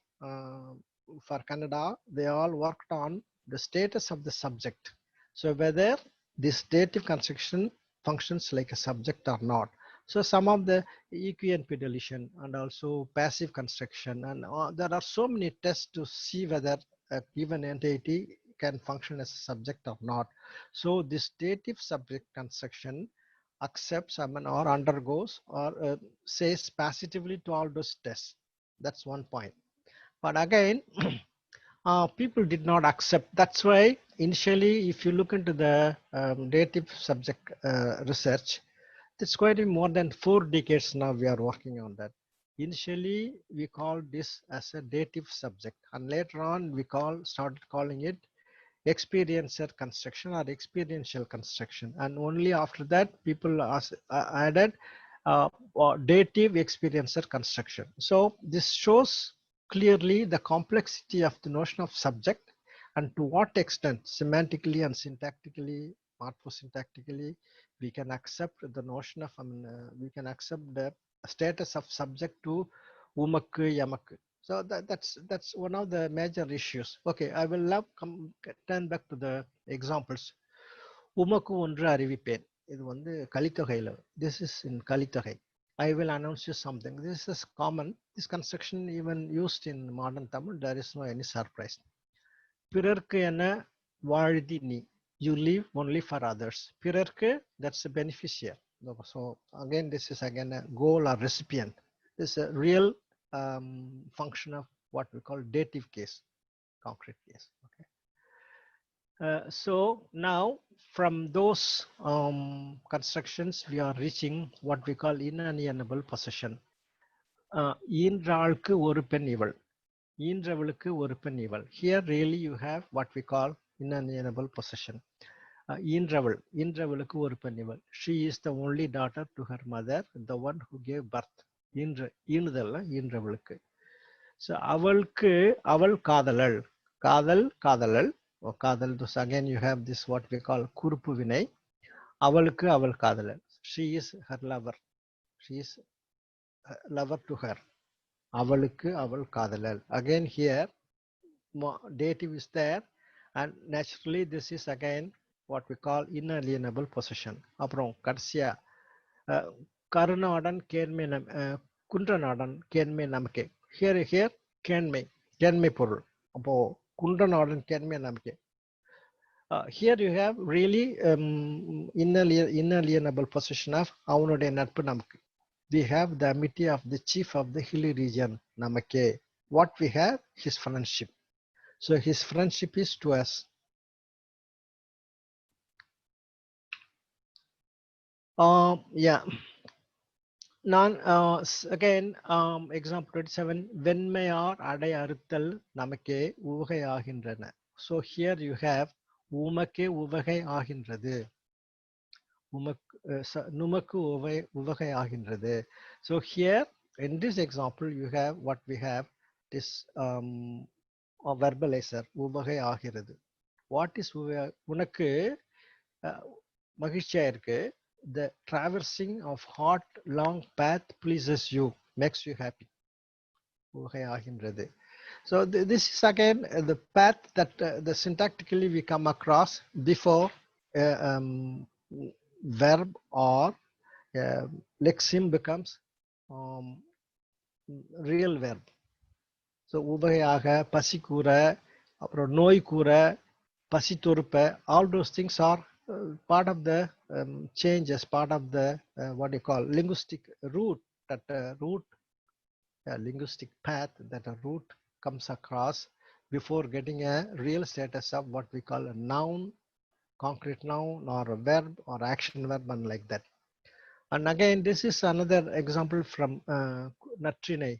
for Kannada, they all worked on the status of the subject. So whether this dative construction functions like a subject or not. So some of the EQNP deletion and also passive construction, and there are so many tests to see whether a given entity can function as a subject or not. So this dative subject construction accepts or undergoes or says positively to all those tests. That's one point. But again, people did not accept. That's why initially, if you look into the dative subject research, it's quite more than 4 decades now we are working on that. Initially, we called this as a dative subject, and later on we started calling it experiencer construction or experiential construction. And only after that, people added dative experiencer construction. So this shows clearly the complexity of the notion of subject and to what extent semantically and syntactically, morphosyntactically, we can accept the notion of, we can accept the status of subject to umakku, yamakku. So that's one of the major issues. Okay, I will now turn back to the examples. உமக்கு ஒன்று அறிவிப்பேன். இது வந்து கலித்தொகையில. This is in Kalithogai. I will announce you something. This is common. This construction even used in modern Tamil. There is no any surprise. பிறர்க்கு என வாழ்தி நீ. You live only for others. பிறர்க்கு, that's a beneficiary. So again, this is again a goal or recipient. This is a real function of what we call dative case, concrete case. Okay. So now from those constructions, we are reaching what we call inalienable possession. ஈன்றாளுக்கு ஒரு பெண் இவள், ஈன்றவளுக்கு ஒரு பெண் இவள். Here really you have what we call inalienable possession. ஈன்றவள், ஈன்றவளுக்கு ஒரு பெண் இவள். She is the only daughter to her mother, the one who gave birth. ஈணுதல் ஈன்றவளுக்கு. So அவளுக்கு அவள் காதலள், காதல் காதலள், காதல். Again you have this what we call Kurup வினை. அவளுக்கு அவள் காதலள். She is her lover. She is lover to her. அவளுக்கு அவள் காதலள். Again here dative is there, and naturally this is again what we call inalienable possession. அப்புறம் கடைசியா கருநாடன் கேண்மை குன்றநாடன் கேண்மை நமக்கே. Here கேண்மை, கேண்மை பொருள். அப்போ குன்றநாடன் கேண்மை நமக்கே. Here you have really inalienable possession of அவனுடைய நட்பு நமக்கு. We have the amity of the chief of the hilly region, நமக்கே. What we have? His friendship. So his friendship is to us. Yeah. Again, example 27, வெண்மையார் அடை அறுத்தல் நமக்கே உவகை ஆகின்றன. So here you have உமக்கே உவகை ஆகின்றது. நுமக்கு உவகை ஆகின்றது. So here in this example you have what we have this verbalizer உவகை ஆகிறது. What is உனக்கு மகிழ்ச்சியா இருக்கு. The traversing of hot long path pleases you, makes you happy. So this is again the path that the syntactically we come across before verb or lexeme becomes real verb. So உபகையாக, பசிக்கூற, அப்புறம் நோய் கூற, பசி தொறுப்ப, all those things are part of the changes, part of the what you call linguistic route, that linguistic path that a root comes across before getting a real status of what we call a noun, concrete noun, or a verb or action verb, and like that. And again, this is another example from Natrinai,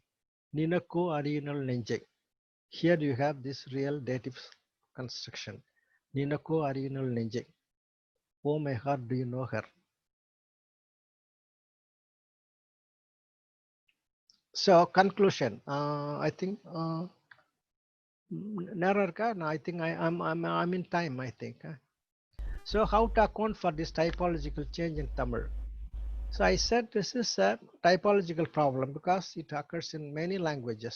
Ninako Arinal Nenjai. Here you have this real dative construction. Ninako Arinal Nenjai. Oh my heart, do you know her? So conclusion, I think I think I'm in time, I think. So how to account for this typological change in Tamil? So I said this is a typological problem because it occurs in many languages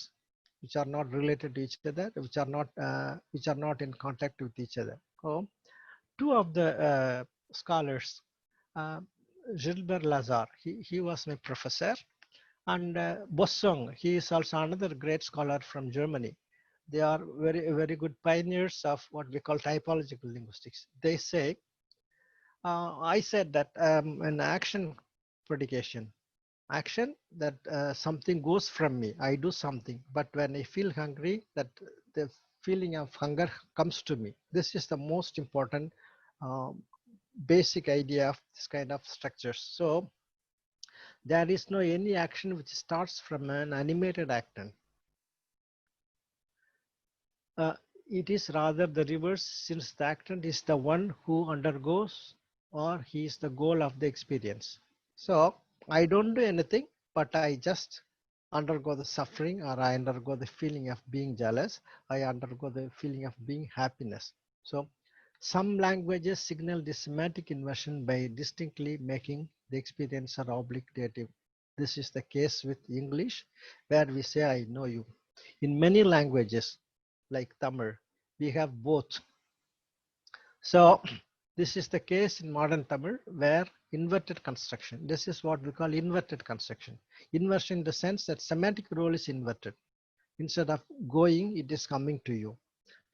which are not related to each other, which are not in contact with each other. So two of the scholars, Gilbert Lazar, he was my professor, and Bossong, he is also another great scholar from Germany. They are very good pioneers of what we call typological linguistics. They say, I said that an action predication, action that something goes from me, I do something, but when I feel hungry, that the feeling of hunger comes to me. This is the most important basic idea of this kind of structures. So there is no any action which starts from an animated actant. It is rather the reverse, since the actant is the one who undergoes, or he is the goal of the experience. So I don't do anything, but I just undergo the suffering, or I undergo the feeling of being jealous. I undergo the feeling of being happiness. So some languages signal this semantic inversion by distinctly making the experiencer obligative. This is the case with English, where we say, I know you. In many languages, like Tamil, we have both. So this is the case in modern Tamil, where inverted construction, this is what we call inverted construction. Inversion in the sense that semantic role is inverted. Instead of going, it is coming to you.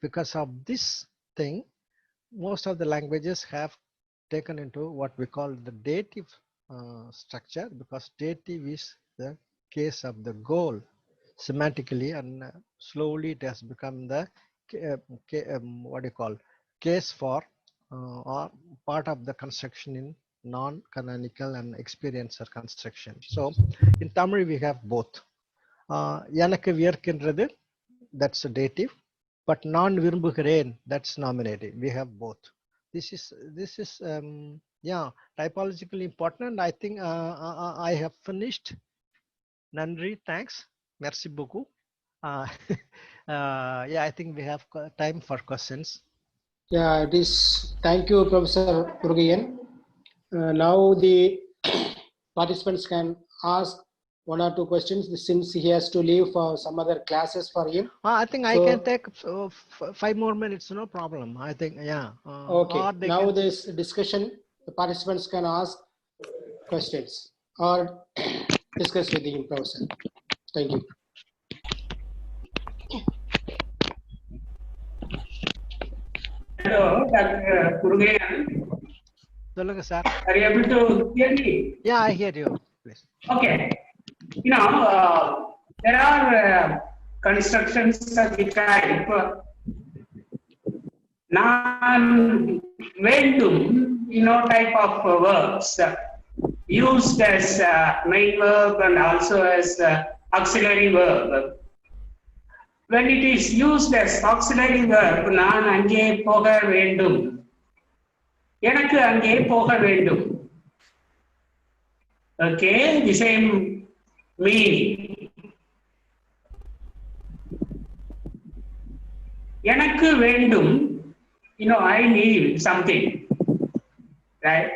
Because of this thing, most of the languages have taken into what we call the dative structure, because dative is the case of the goal semantically, and slowly it has become the what do you call case for or part of the construction in non-canonical and experiencer construction. So in Tamil we have both. Yanakku viyarkindrathu, that's a dative, but non virumbugiren, that's nominative. We have both. This is yeah, typologically important, and I think I have finished. Nandri, thanks. Merci beaucoup. Yeah, I think we have time for questions. Yeah, it is. Thank you, Professor Murugayan. Now the participants can ask one or two questions, since he has to leave for some other classes for him. I think I can take 5 more minutes, no problem. I think, yeah. Okay, now this discussion, the participants can ask questions or discuss with the professor. Thank you. Hello, Dr. Murugayan. Solunga, sir. Are you able to hear me? Yeah, I hear you. Please. Okay. You know, there are constructions of the type non-vendum, type of verbs. used as main verb and also as auxiliary verb. When it is used as auxiliary verb, நான் அங்கே போக வேண்டும், எனக்கு அங்கே போக வேண்டும். Okay, the same meaning. எனக்கு வேண்டும், I need something, right?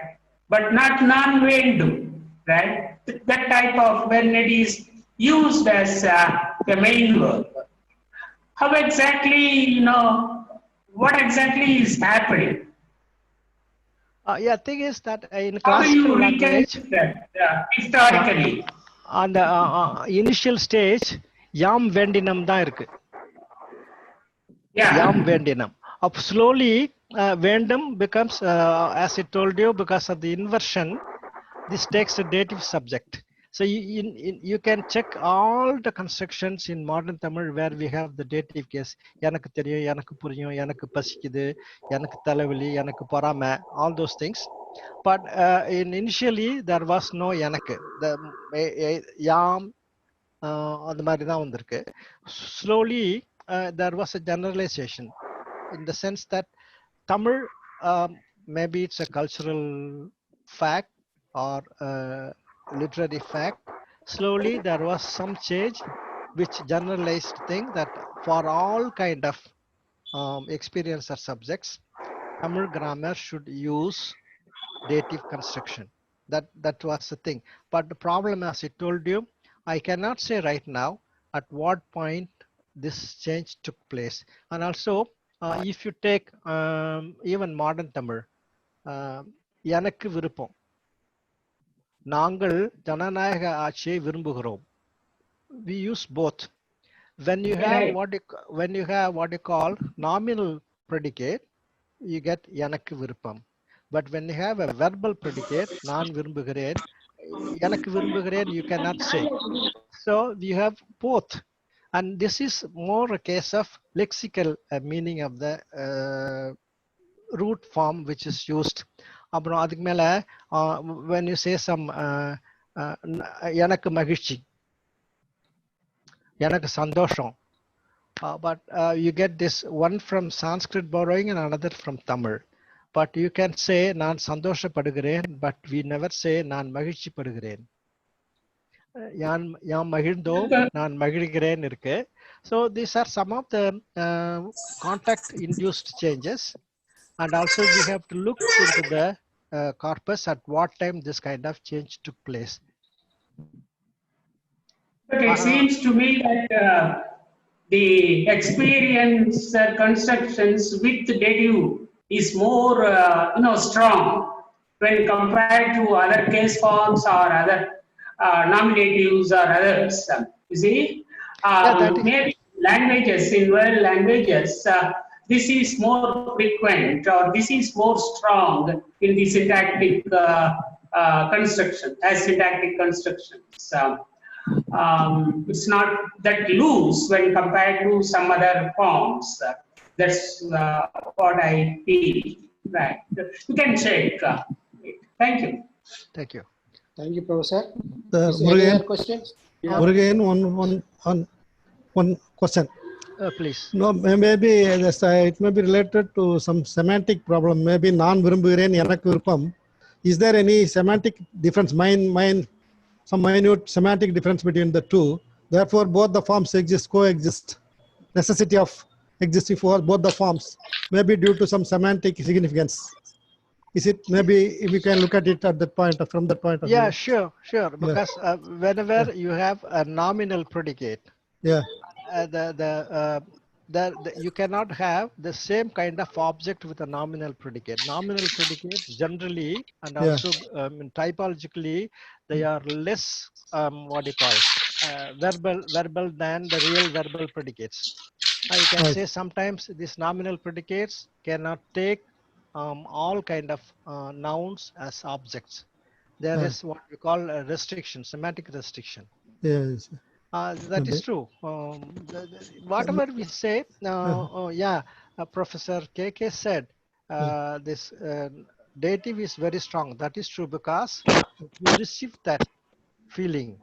But not நான் வேண்டும், right? That type of when it is used as the main verb. How exactly, what exactly is happening? Yeah, thing is that in How do you classical language, that historically? on the initial stage, yam vendinam da irukku. Yeah. Yam vendinam. Slowly, vendum becomes, as I told you, because of the inversion, this takes a dative subject. So you can check all the constructions in modern Tamil where we have the dative case. Yanakku theriyum, yanakku puriyum, yanakku pasikkudu, yanakku thalavali, yanakku porama, all those things. But initially there was no yanakku. The yam அந்த மாதிரி தான் வந்திருக்கு. Slowly there was a generalization in the sense that Tamil, maybe it's a cultural fact or literary fact. Slowly there was some change which generalized thing that for all kind of experiencer subjects, Tamil grammar should use dative construction. That was the thing. But the problem, as I told you, I cannot say right now at what point this change took place. And also, if you take even modern Tamil, எனக்கு விருப்பம், நாங்கள் ஜனநாயக ஆட்சியை விரும்புகிறோம். We use both. When you have what you call nominal predicate, you get எனக்கு விருப்பம். But when you have a verbal predicate, நான் விரும்புகிறேன், எனக்கு விரும்புகிறேன், you cannot say. So you have both. And this is more a case of lexical meaning of the root form which is used. அப்புறம் அதுக்கு மேல when you say some எனக்கு மகிழ்ச்சி, எனக்கு சந்தோஷம், but you get this one from Sanskrit borrowing and another from Tamil. But you can say நான் சந்தோஷப்படுகிறேன், but we never say நான் மகிழ்ச்சி படுகிறேன். யாம் மகிழ்ந்தோம், நான் மகிழ்கிறேன் இருக்கு. So these are some of the contact induced changes, and also we have to look into the corpus at what time this kind of change took place. But it seems to me that the experience constructions with dative is more strong when compared to other case forms or other nominatives or others. You see, maybe languages, in world languages, this is more frequent or this is more strong in the syntactic construction, as syntactic constructions. It's not that loose when compared to some other forms. That's what I feel. Right. You can check. Thank you. Thank you. Thank you, Professor. Any other questions? Again, one question. Please. No, maybe it may be related to some semantic problem. Maybe நான் விரும்புகிறேன், எனக்கு விருப்பம். Is there any semantic difference? Some minute semantic difference between the two. Therefore, both the forms coexist. Necessity of existing for both the forms, maybe due to some semantic significance. Is it, maybe if you can look at it at that point, from that point of view? Yeah, sure. Because whenever you have a nominal predicate, you cannot have the same kind of object with a nominal predicate. Nominal predicates generally and also typologically, they are less verbal than the real verbal predicates. You can say sometimes these nominal predicates cannot take all kind of nouns as objects. There is what we call a restriction, semantic restriction. Yes. That is true. Whatever we say, Professor KK said, this dative is very strong. That is true because you receive that feeling.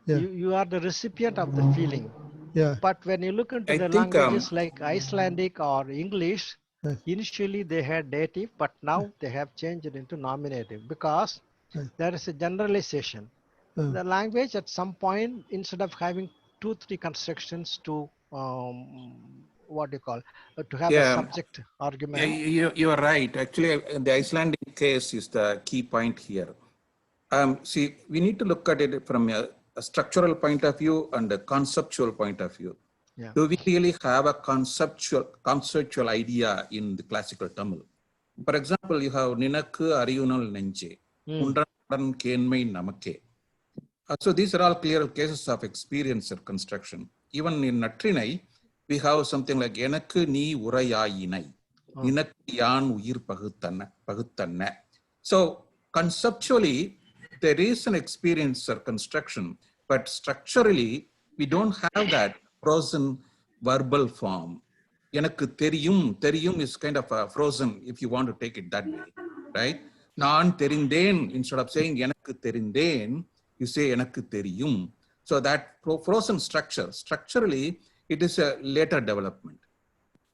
Yeah. You are the recipient of the feeling. Yeah. But when you look into I the think, languages like Icelandic or English, Yeah. initially they had dative, but now they have changed it into nominative because there is a generalization. The language at some point, instead of having 2-3 constructions to what do you call to have a yeah, subject argument. you are right. Actually, the Icelandic case is the key point here. See, we need to look at it from a structural point of view and a conceptual point of view. Yeah. Do we really have a conceptual idea in the classical Tamil? For example, you have Ninakku Ariyunal Nenje, Undan Kenmai Namake. So these are all clear cases of experience or construction. Even in Natrinai, we have something like Enakku ni urayayinai, Ninakku yan uyir paguttanna. So conceptually, there is an experience or construction, but structurally, we don't have that frozen verbal form. Enakku theriyum is kind of a frozen if you want to take it that way, right? Naan therindhen, instead of saying enakku therindhen, you say enakku theriyum. So that frozen structure, structurally, it is a later development.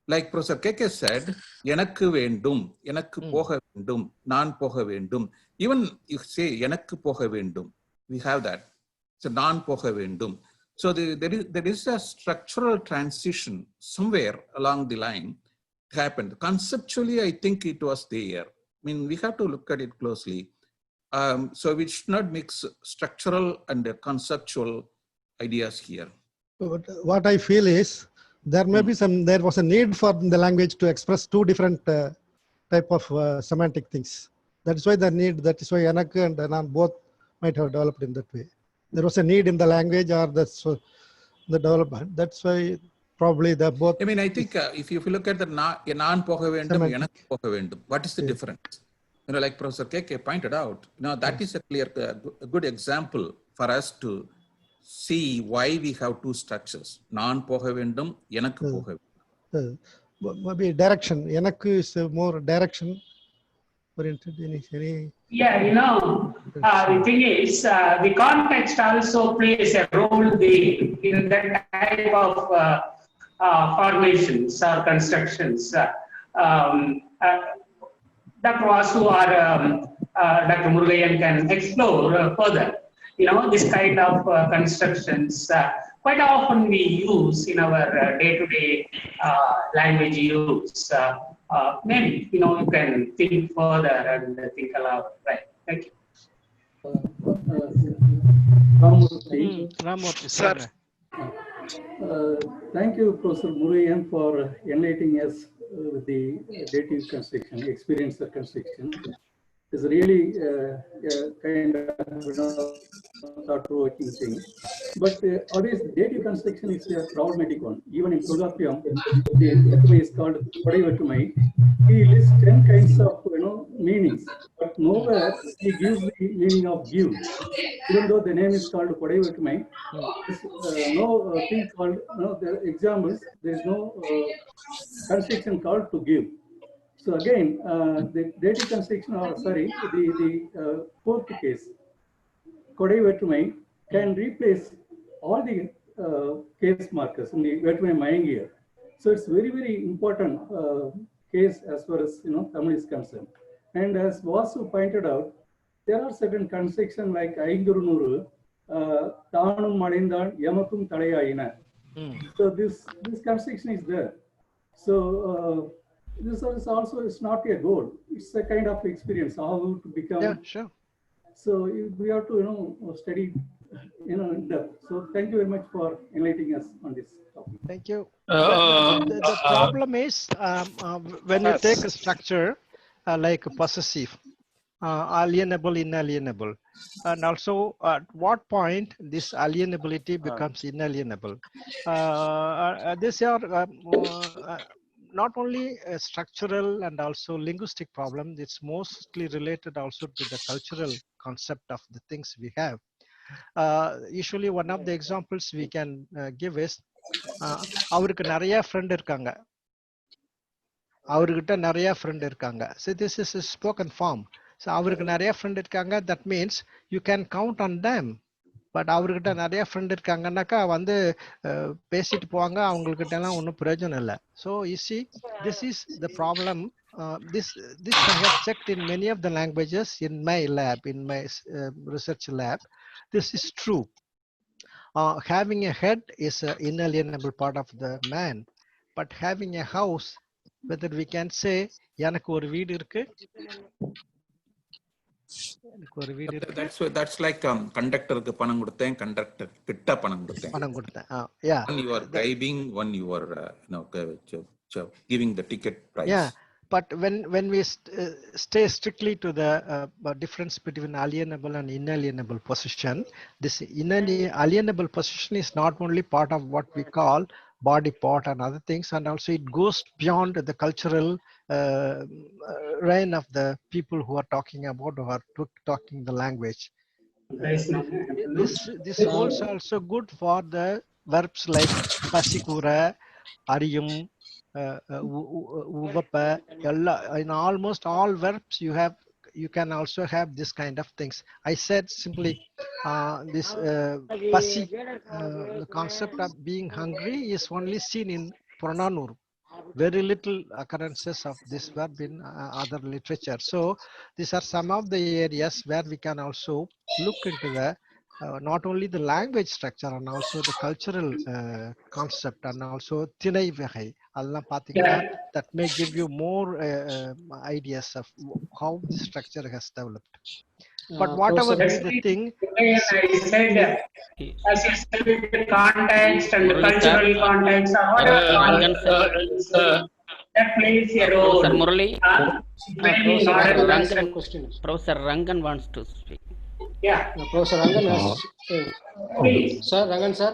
Like Professor Keke said, enakku vendum, enakku poga vendum, naan poga vendum. Even you say enakku poga vendum, we have that. So naan poga vendum. So there is a structural transition somewhere along the line happened. Conceptually, I think it was there. I mean, we have to look at it closely. So we should not mix structural and conceptual ideas here. What I feel is there may be there was a need for the language to express two different type of semantic things. That is why that is why Enakku and Naan both might have developed in that way. There was a need in the language or the development. That's why probably the both. I mean, I think if you look at the naan poga vendum, enakku poga vendum, what is the difference? You know, like Professor Keke pointed out, that is a clear, a good example for us to see why we have two structures. Naan poga vendum, enakku poga vendum. Maybe direction. Enakku is more direction oriented. Yeah, the thing is, the context also plays a role in that type of formations or constructions. Dr. Vasu or Dr. Murugayan can explore further. This kind of constructions quite often we use in our day-to-day language use. Maybe, you can think further and think aloud. Right. Thank you. Ramurthy, Sir. Thank you, Professor Murugayan, for enlightening us with the dative construction, experience of construction. It's really kind of thought-provoking thing. But always dative construction is a problematic one. Even in Togapiam, the way is called Kodaivattumai. He lists 10 kinds of meanings, but nowhere he gives the meaning of give. Even though the name is called Kodaivattumai, there's no thing called the examples. There is no construction called to give. So again, the dative construction, or sorry, the fourth case, Kodaivattumai, can replace all the case markers in the Vettumai Mayangiya. So it's very, very important case as far as Tamil is concerned. And as Vasu pointed out, there are certain constructions like Aingurunuru, Tanum Manindan, Yamakum Talayayina. So this construction is there. So this is also, it's not a goal. It's a kind of experience how to become. Yeah, sure. So we have to study in depth. So thank you very much for enlightening us on this topic. Thank you. The problem is when you take a structure like possessive, alienable, inalienable, and also at what point this alienability becomes inalienable. These are not only a structural and also linguistic problem, it's mostly related also to the cultural concept of the things we have. Usually one of the examples we can give is அவருக்கு நிறைய friend இருக்காங்க. அவர்கிட்ட நிறைய friend இருக்காங்க. So this is a spoken form. So அவருக்கு நிறைய friend இருக்காங்க, that means you can count on them. But அவர்கிட்ட நிறைய ஃப்ரெண்ட் இருக்காங்கன்னாக்கா வந்து பேசிட்டு போவாங்க, அவங்கக்கிட்ட எல்லாம் ஒன்றும் பிரயோஜனம் இல்லை. So you see, this is the problem. This I have checked in many of the languages in my lab, in my research lab. This is true. Having a head is an inalienable part of the man, but having a house, whether we can say எனக்கு ஒரு வீடு இருக்கு, that's like conductorக்கு பணம் கொடுத்தேன், conductor கிட்ட பணம் கொடுத்தேன். Yeah, one you are bribing, one you are giving the ticket price. Yeah, but when we stay strictly to the difference between alienable and inalienable possession, this alienable possession is not only part of what we call body part and other things, and also it goes beyond the cultural reign of the people who are talking about or talking the language. This holds also good for the verbs like pasikura, ariyum, uvapa. In almost all verbs you can also have this kind of things. I said simply this pasi, the concept of being hungry is only seen in Purananuru. Very little occurrences of this verb in other literature. So these are some of the areas where we can also look into the not only the language structure and also the cultural concept, and also tinai vagai allam pathina, that may give you more ideas of how the structure has developed. But whatever be the thing, as you said, the context and the cultural context, that plays a role. Professor Murali, Question. Professor Rangan wants to speak. Yeah, Professor Rangan has. Sir, Rangan sir.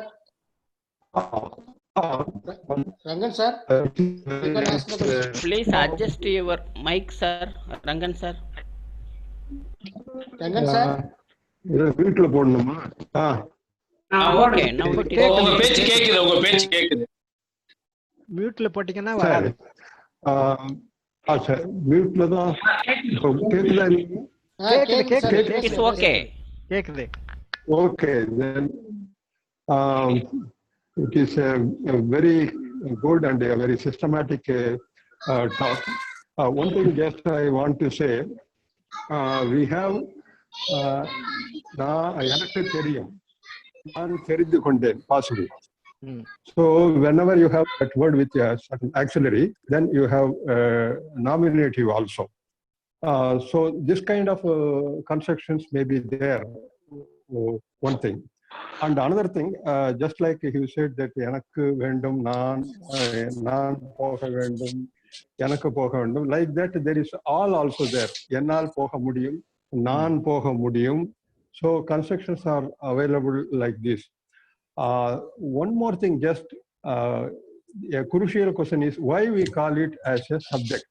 Rangan sir, you can ask the question. Please adjust your mic, sir. Rangan sir. Rangan sir. வீட்டுல போடணுமா? Okay, now put it. உங்க பேச்சு கேக்குது. மியூட்ல போட்டீங்கன்னா வராது. Sir மியூட்ல தான் கேக்குதா? கேக்குது. It's okay. கேக்குது. Okay, then it is a very good and a very systematic talk. One thing just I want to say, we have எனக்கு தெரியும், நான் தெரிந்து கொண்டேன் possible. So whenever you have that word with a certain auxiliary, then you have nominative also. So this kind of constructions may be there, one thing. And another thing, just like you said that எனக்கு வேண்டும், நான் போக வேண்டும், எனக்கு போக வேண்டும், like that there is all also there. என்னால் போக முடியும், நான் போக முடியும். So constructions are available like this. One more thing, just a crucial question is why we call it as a subject.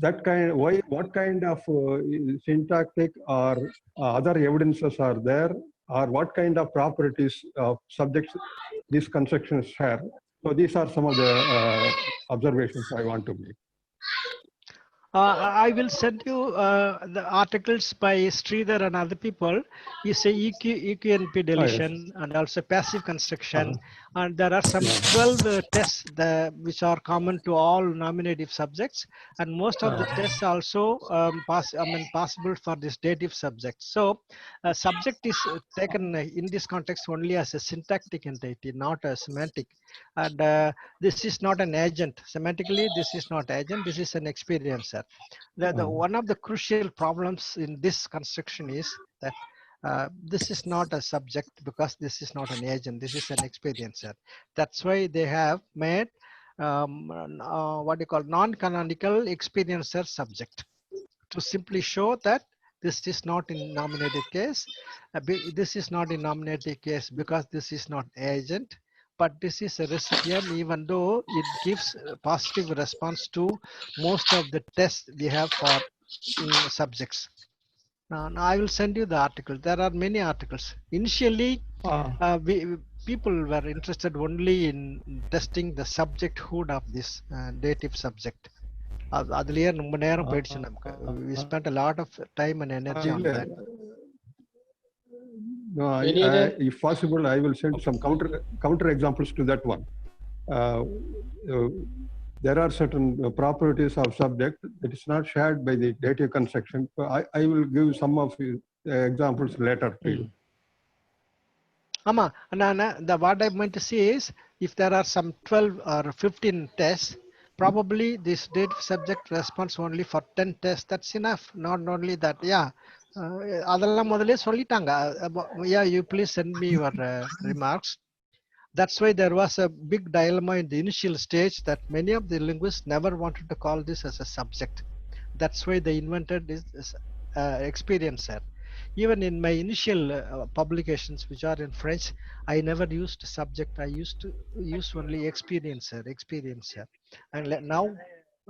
That kind, what kind of syntactic or other evidences are there, or what kind of properties of subjects these constructions have? So these are some of the observations I want to make. I will send you the articles by Sridhar and other people. You say EQNP deletion and also passive construction, and there are some 12 tests which are common to all nominative subjects, and most of the tests also possible for this dative subject. So subject is taken in this context only as a syntactic entity, not a semantic, and this is not an agent. Semantically, this is not agent, this is an experiencer. One of the crucial problems in this construction is that this is not a subject because this is not an agent, this is an experiencer. That's why they have made what you call non-canonical experiencer subject, to simply show that this is not in nominative case. This is not in nominative case because this is not agent, but this is a recipient, even though it gives a positive response to most of the tests we have for subjects. Now I will send you the article. There are many articles. Initially, people were interested only in testing the subjecthood of this dative subject. அதுலயே ரொம்ப நேரம் போயிடுச்சு நமக்கு. We spent a lot of time and energy on that. No, if possible, I will send some counter examples to that one. There are certain properties of subject that is not shared by the dative construction. I will give some of examples later to you. Ama, what I meant to say is, if there are some 12 or 15 tests, probably this dative subject responds only for 10 tests. That's enough. Not only that, yeah. அதெல்லாம் முதல்ல சொல்லிட்டாங்க. Yeah, you please send me your remarks. That's why there was a big dilemma in the initial stage that many of the linguists never wanted to call this as a subject. That's why they invented this experiencer. Even in my initial publications, which are in French, I never used subject. I used to use only experiencer. And now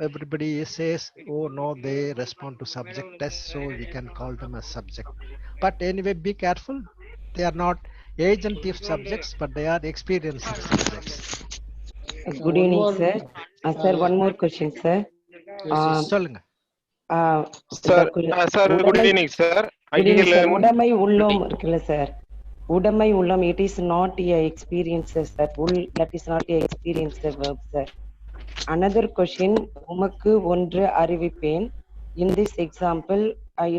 everybody says, oh no, they respond to subject tests, so we can call them a subject. But anyway, be careful. They are not agentive subjects, but they are experiencing subjects. Good evening, sir. Sir, one more question, sir. சொல்லுங்க. Sir, good evening, sir. உடைமை உள்ளம் இருக்குல்ல sir, உடைமை உள்ளம், it is not a experiencer, sir. That is not a experiencer verb, sir. Another question, உமக்கு ஒன்று அறிவிப்பேன். In this example,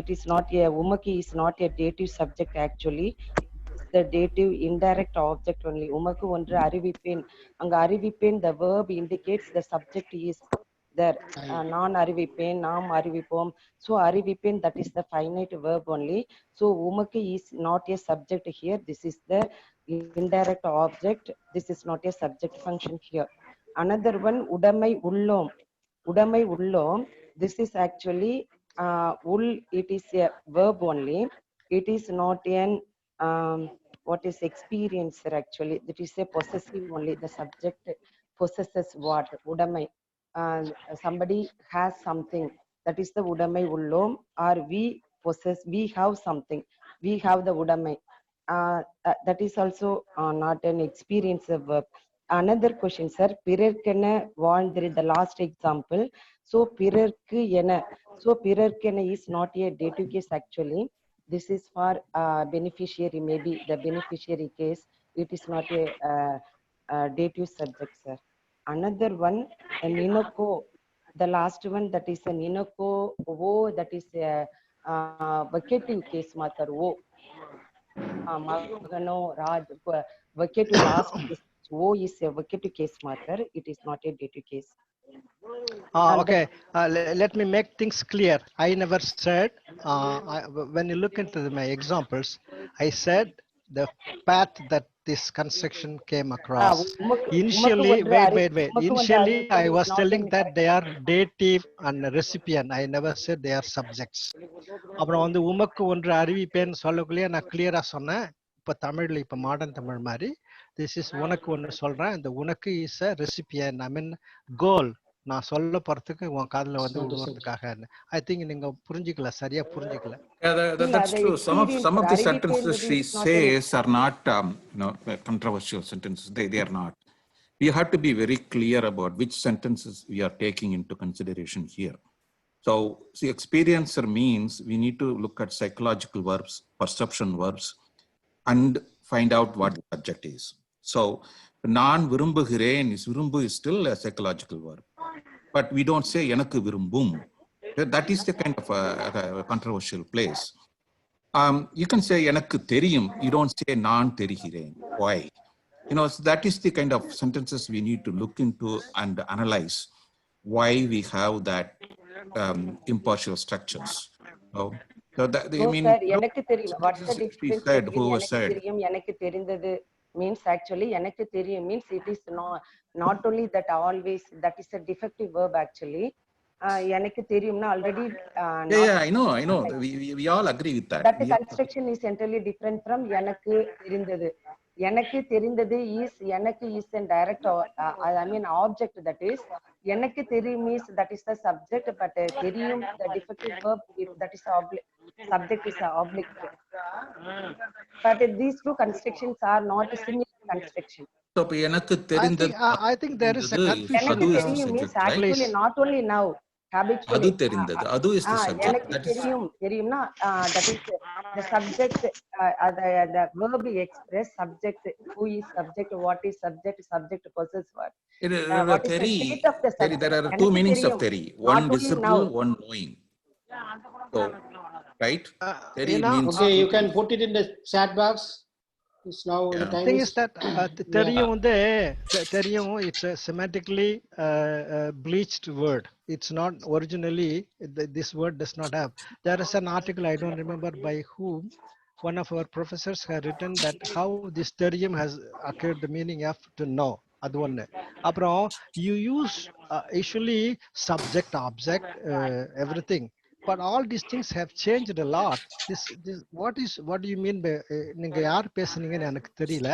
it is not a, உமக்கு is not a dative subject actually. The dative indirect object only. உமக்கு ஒன்று அறிவிப்பேன். அங்க அறிவிப்பேன், the verb indicates the subject is there. நான் அறிவிப்பேன், நாம் அறிவிப்போம். So அறிவிப்பேன், that is the finite verb only. So உமக்கு is not a subject here. This is the indirect object. This is not a subject function here. Another one, உடைமை உள்ளோம். உடைமை உள்ளோம். This is actually உள், it is a verb only. It is not an what is experiencer actually. That is a possessive only. The subject possesses what? உடைமை. Somebody has something. That is the உடைமை உள்ளோம். Or we possess, we have something. We have the உடைமை. That is also not an experiencer verb. Another question, sir. பிறர்க்கென வாழ்ந்திரு, the last example. So பிறர்க்கு என. So பிறர்க்கென is not a dative case actually. This is for beneficiary, maybe the beneficiary case. It is not a dative subject, sir. Another one, a ninoko, the last one, that is a ninoko, wo, that is a vocative case, matter, wo. Magano, Raj, vocative last case, wo is a vocative case matter. It is not a dative case. Okay, let me make things clear. I never said, when you look into my examples, I said the path that this construction came across. Initially, wait. Initially, I was telling that they are dative and recipient. I never said they are subjects. அப்புறம் வந்து உமக்கு ஒன்று அறிவிப்பேன்னு சொல்லக்குள்ளேயே நான் கிளியரா சொன்னேன். இப்போ தமிழ்ல இப்போ மாடர்ன் தமிழ் மாதிரி this is உனக்கு ஒன்று சொல்றேன். இந்த உனக்கு is a recipient. I mean goal. நான் சொல்ல போறதுக்கு உன் காதுல வந்து விடுறதுக்காக. I think நீங்க புரிஞ்சிக்கல, சரியா புரிஞ்சிக்கல. That's true. Some of the sentences she says are not controversial sentences. They are not. We have to be very clear about which sentences we are taking into consideration here. So see, experiencer means we need to look at psychological verbs, perception verbs, and find out what the subject is. So நான் விரும்புகிறேன் is விரும்பு is still a psychological verb, but we don't say எனக்கு விரும்பும். That is the kind of a controversial place. You can say எனக்கு தெரியும். You don't say நான் தெரிகிறேன். Why? So that is the kind of sentences we need to look into and analyze why we have that impartial structures. So that, I mean, எனக்கு தெரியும். What's the difference? Said, who was said? எனக்கு தெரிந்தது means actually எனக்கு தெரியும் means it is not only that always, that is a defective verb actually. எனக்கு தெரியும்னா already I know we all agree with that. That construction is entirely different from எனக்கு தெரிந்தது. எனக்கு தெரிந்தது is, எனக்கு is a direct I mean object, that is எனக்கு தெரியும் means that is the subject, but தெரியும் the defective verb, that is subject is oblique. But these two constructions are not similar construction. So, இப்ப எனக்கு தெரிந்தது I think there is a confusion. adu is the தெரியும் means subject, right? actually not only now, habitually. adu தெரிந்தது adu is the subject. எனக்கு That is தெரியும்னா that is the subject, the verb express subject, who is subject, what is subject, subject possess what. What is the state of the subject? There are two meanings of theory, one visible, one knowing. So, right? Theory means okay, you can put it in the chat box. It's now the time thing is is that தெரியும் வந்து தெரியும், it's a semantically bleached word. It's not originally, this word does not have. There is an article, I don't remember by whom, one of our professors has written that how this தெரியும் has occurred, the meaning of to know. அது ஒண்ணு. அப்புறம் you use usually subject, object, everything. But all these things have changed a lot. What do you mean by நீங்க யார் பேசுனீங்கன்னு எனக்கு தெரியல.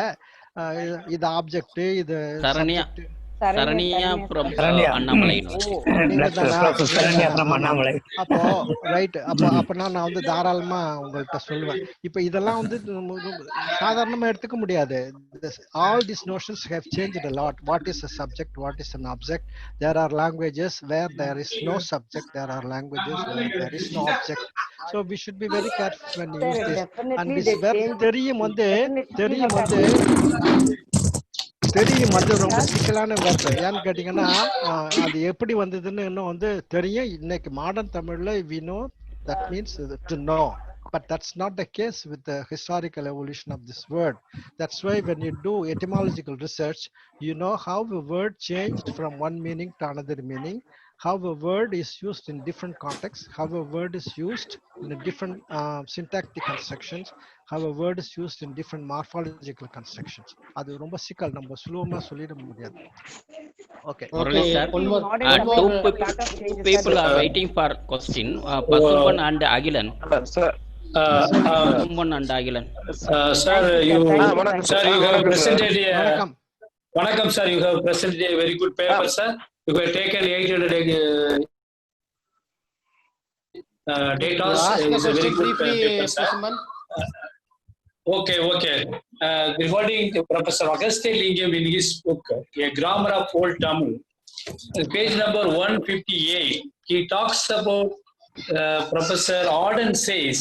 இது object, இது சப்ஜெக்ட். சரண்யா from அண்ணாமலை. அப்போ ரைட், அப்ப நான் வந்து தாராளமா உங்கள்கிட்ட சொல்லுவேன். இப்ப இதெல்லாம் வந்து சாதாரணமா எடுத்துக்க முடியாது. All these notions have changed a lot. What is a subject, what is an object? There are languages where there is no subject, there are languages where there is no object. So we should be very careful when you use this. And this verb தெரியும் வந்து தெரியும் வந்து ரொம்ப சிக்கலான வார்த்தை. ஏன்னு கேட்டீங்கன்னா அது எப்படி வந்ததுன்னு இன்னும் வந்து தெரியும். இன்னைக்கு மாடர்ன் தமிழ்ல we know, that means to know, but that's not the case with the historical evolution of this word. That's why when you do etymological research, you know how a word changed from one meaning to another meaning, how a word is used in different contexts, how a word is used in a different syntactic constructions, how a word is used in different morphological constructions. அது ரொம்ப சிக்கல், நம்ம சுலபமா சொல்லிட முடியாது. Okay. Okay, sir. Two people are waiting for question. Pasulban and Agilan. Sir. Pasulban and Agilan. Sir, you have presented Vanakkam, sir. You have presented a very good paper, sir. You have taken 800 data. Is a very good paper, sir. Okay. Regarding Professor Agastya Lingam in his book, A Grammar of Old Tamil, page number 158, he talks about Professor Auden says,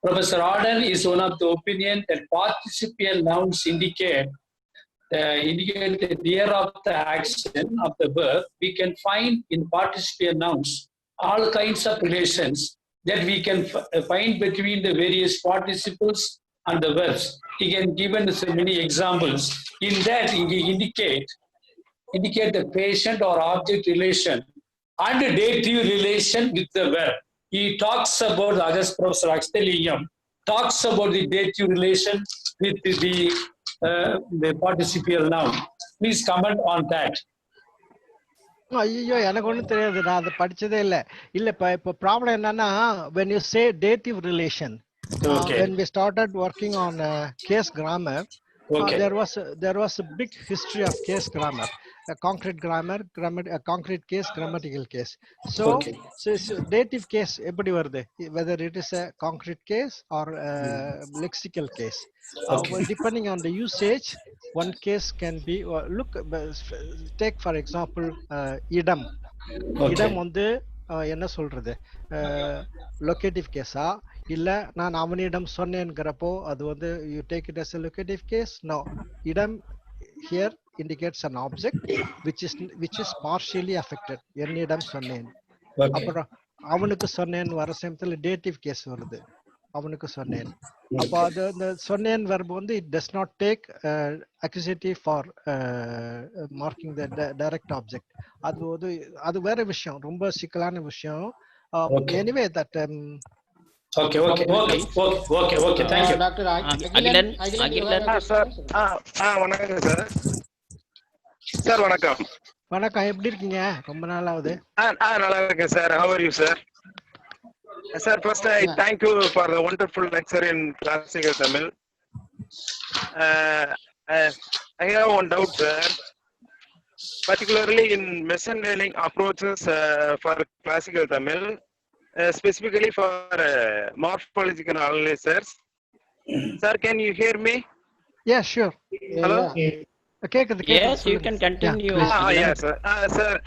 Professor Auden is one of the opinion that participial nouns indicate the near of the action of the verb. We can find in participial nouns all kinds of relations that we can find between the various participles and the verbs. He can given so many examples. In that, he indicate the patient or object relation and the dative relation with the verb. He talks about, Professor Agastya Lingam talks about the dative relation with the participial noun. Please comment on that. ஐயோ, எனக்கு ஒன்றும் தெரியாது, நான் அதை படிச்சதே இல்லை. இப்போ problem என்னன்னா, when you say dative relation, when we started working on case grammar, there was a big history of case grammar, concrete grammar, concrete case, grammatical case. So dative case எப்படி வருது, whether it is a concrete case or lexical case, depending on the usage, one case can be, take for example இடம். இடம் வந்து என்ன சொல்றது, லொகேட்டிவ் கேஸா இல்ல நான் அவனிடம் சொன்னேன்ங்கிறப்போ அது வந்து you take it as a locative case? No, இடம் here indicates an object which is partially affected. என்னிடம் சொன்னேன். அப்புறம் அவனுக்கு சொன்னேன் வர சமயத்துல dative case வருது, அவனுக்கு சொன்னேன். அப்போ அது இந்த சொன்னேன் verb வந்து it does not take accusative for marking the direct object. அது வேற விஷயம், ரொம்ப சிக்கலான விஷயம். Anyway, that Okay. Thank you. Dr. Agilan, sir. வணக்கம் சார். சார் வணக்கம். வணக்கம், எப்படி இருக்கீங்க? ரொம்ப நாள் ஆகுது. நல்லா இருக்கேன் sir. How are you, sir? Sir, first I thank you for the wonderful lecture in classical Tamil. I have one doubt, sir. Particularly in machine learning approaches for classical Tamil, specifically for morphological analysis. Sir, can you hear me? Yeah, sure. Hello? Okay, Yes, you can continue. Yes, sir. Sir,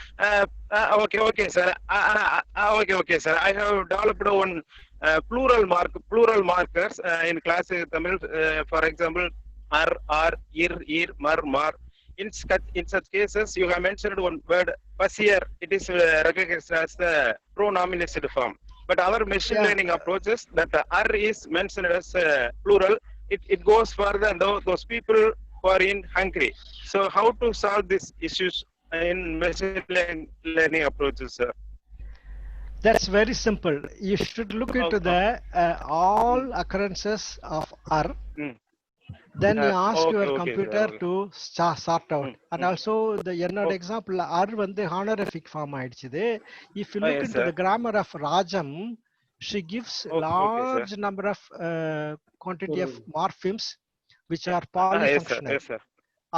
okay, sir. Okay, sir. I have developed one plural markers in classic Tamil. For example, ar, ir, mar. In such cases, you have mentioned one word, pasier. It is recognized as the pronominated form. But other machine learning approaches, that ar is mentioned as plural. It goes further than those people who are in Hungary. So how to solve these issues in machine learning approaches, sir? That's very simple. You should look into the all occurrences of R. Then you ask your computer to sort out. And also the example R வந்து honorific form ஆயிடுச்சு. If you look into the grammar of Rajam, she gives large number of quantity of morphemes which are polyfunctional. Yes, sir.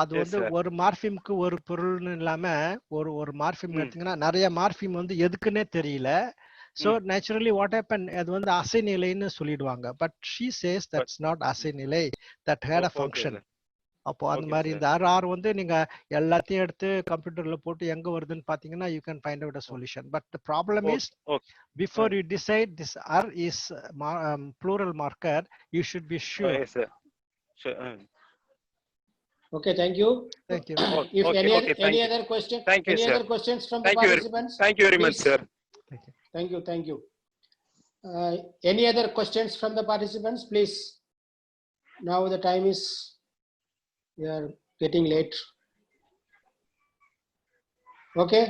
அது வந்து ஒரு மார்ஃபிம்க்கு ஒரு பொருள்னு இல்லாம ஒரு morpheme எடுத்தீங்கன்னா நிறைய மார்ஃபிம் வந்து எதுக்குன்னே தெரியல. So naturally what happened, அது வந்து அசைநிலைன்னு சொல்லிடுவாங்க. But she says that's not அசைநிலை, that had a function. அப்போ அந்த மாதிரி இந்த RR வந்து நீங்க எல்லாத்தையும் எடுத்து கம்ப்யூட்டர்ல போட்டு எங்க வருதுன்னு பாத்தீங்கன்னா you can find out a solution. But the problem is before you decide this R is plural marker, you should be sure. Yes, sir. Sure. Okay, thank you. Thank you. If any other question, other questions from the participants? Thank you very much, sir. Thank you. Any other questions from the participants, please? Now the time is, we are getting late. Okay.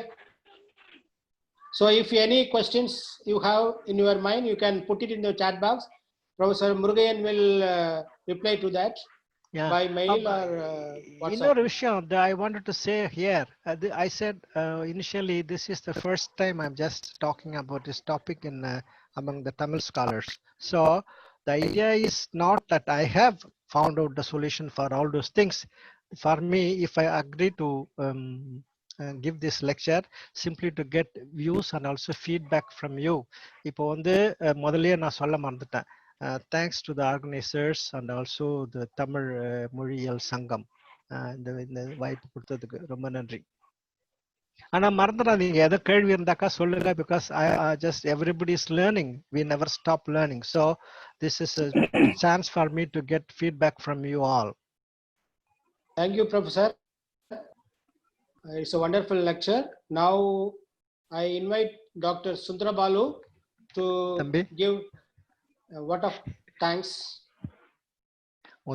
So if any questions you have in your mind, you can put it in the chat box. Professor Murugayan will reply to that. By mail or WhatsApp. Another விஷயம் that I wanted to say here, I said initially this is the first time I'm just talking about this topic in among the Tamil scholars. So the idea is not that I have found out the solution for all those things. For me, if I agree to give this lecture, simply to get views and also feedback from you. இப்போ வந்து முதல்லயே நான் சொல்ல மறந்துட்டேன். Thanks to the organizers and also the Tamil மொழியியல் சங்கம் இந்த வாய்ப்பு கொடுத்ததுக்கு ரொம்ப நன்றி. ஆனா மறந்துடாதீங்க, ஏதோ கேள்வி இருந்தாக்கா சொல்லுங்க, because I just everybody is learning, we never stop learning, so this is a chance for me to get feedback from you all. Thank you, Professor. It's a wonderful lecture. Now I invite Dr. Sundara Balu to give a vote of thanks.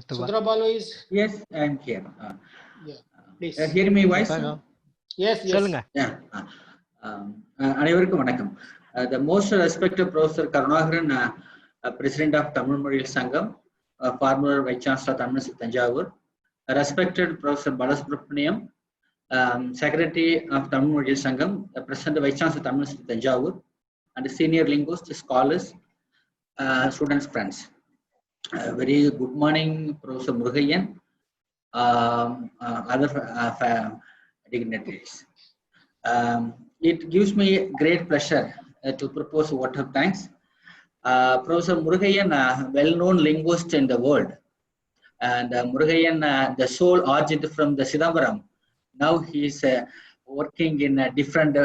Sundara Balu is... Yes, I am here. Please. Hear me voice? Yes. Yeah. அனைவருக்கும் வணக்கம். The most respected Professor Karunakaran, President of Tamil Mozhiyal Sangam, former Vice Chancellor Tamil University Tanjavur, respected Professor Balasubramaniam, Secretary of Tamil Mozhiyal Sangam, President Vice Chancellor Tamil University Tanjavur, and senior linguists, scholars, students, friends. Very good morning, Professor Murugayan, other dignitaries. It gives me great pleasure to propose a vote of thanks. Professor Murugayan, well-known linguist in the world, and Murugayan, the sole origin from the Sidambaram. Now he is working in different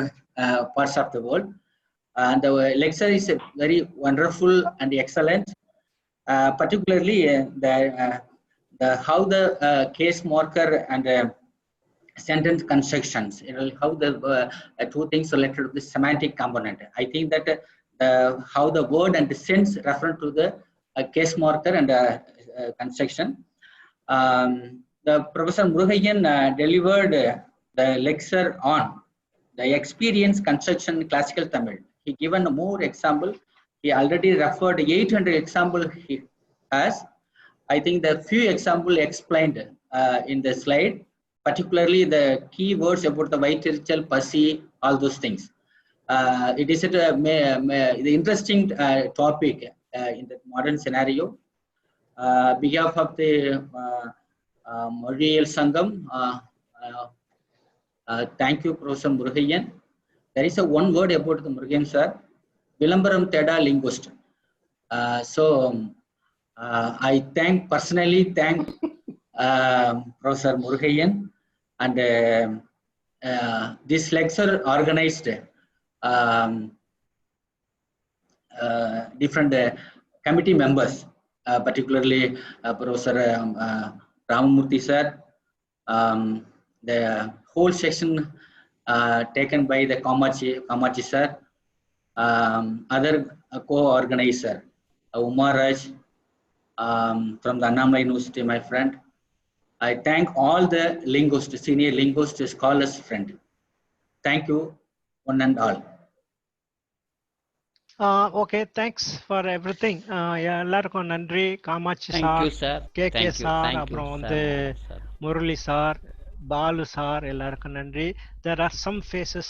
parts of the world. And the lecture is very wonderful and excellent, particularly how the case marker and sentence constructions, how the two things related to the semantic component. I think that how the word and the sense refer to the case marker and construction. The Professor Murugayan delivered the lecture on the experience construction classical Tamil. He given more example. He already referred 800 example he has. I think the few example explained in the slide, particularly the key words about the Vaitirichal, Pasi, all those things. It is the interesting topic in the modern scenario. Behalf of the Mozhiyal Sangam, thank you, Professor Murugayan. There is one word about the Murugayan sir, Vilambaram Teda linguist. So I personally thank Professor Murugayan, and this lecture organized different committee members, particularly Professor Ramamurthy sir, the whole section taken by the Kamachi sir, other co-organizer, Umar Raj, from the Annamala University, my friend. I thank all the linguists, senior linguists, scholars, friend. Thank you, one and all. Okay, thanks for everything. எல்லாருக்கும் நன்றி. Kamakshi Thank sir, you, sir. KK Thank you. Sir, Thank you, அப்புறம் sir. வந்து Murali sir, Balu sir, எல்லாருக்கும் நன்றி. There are some faces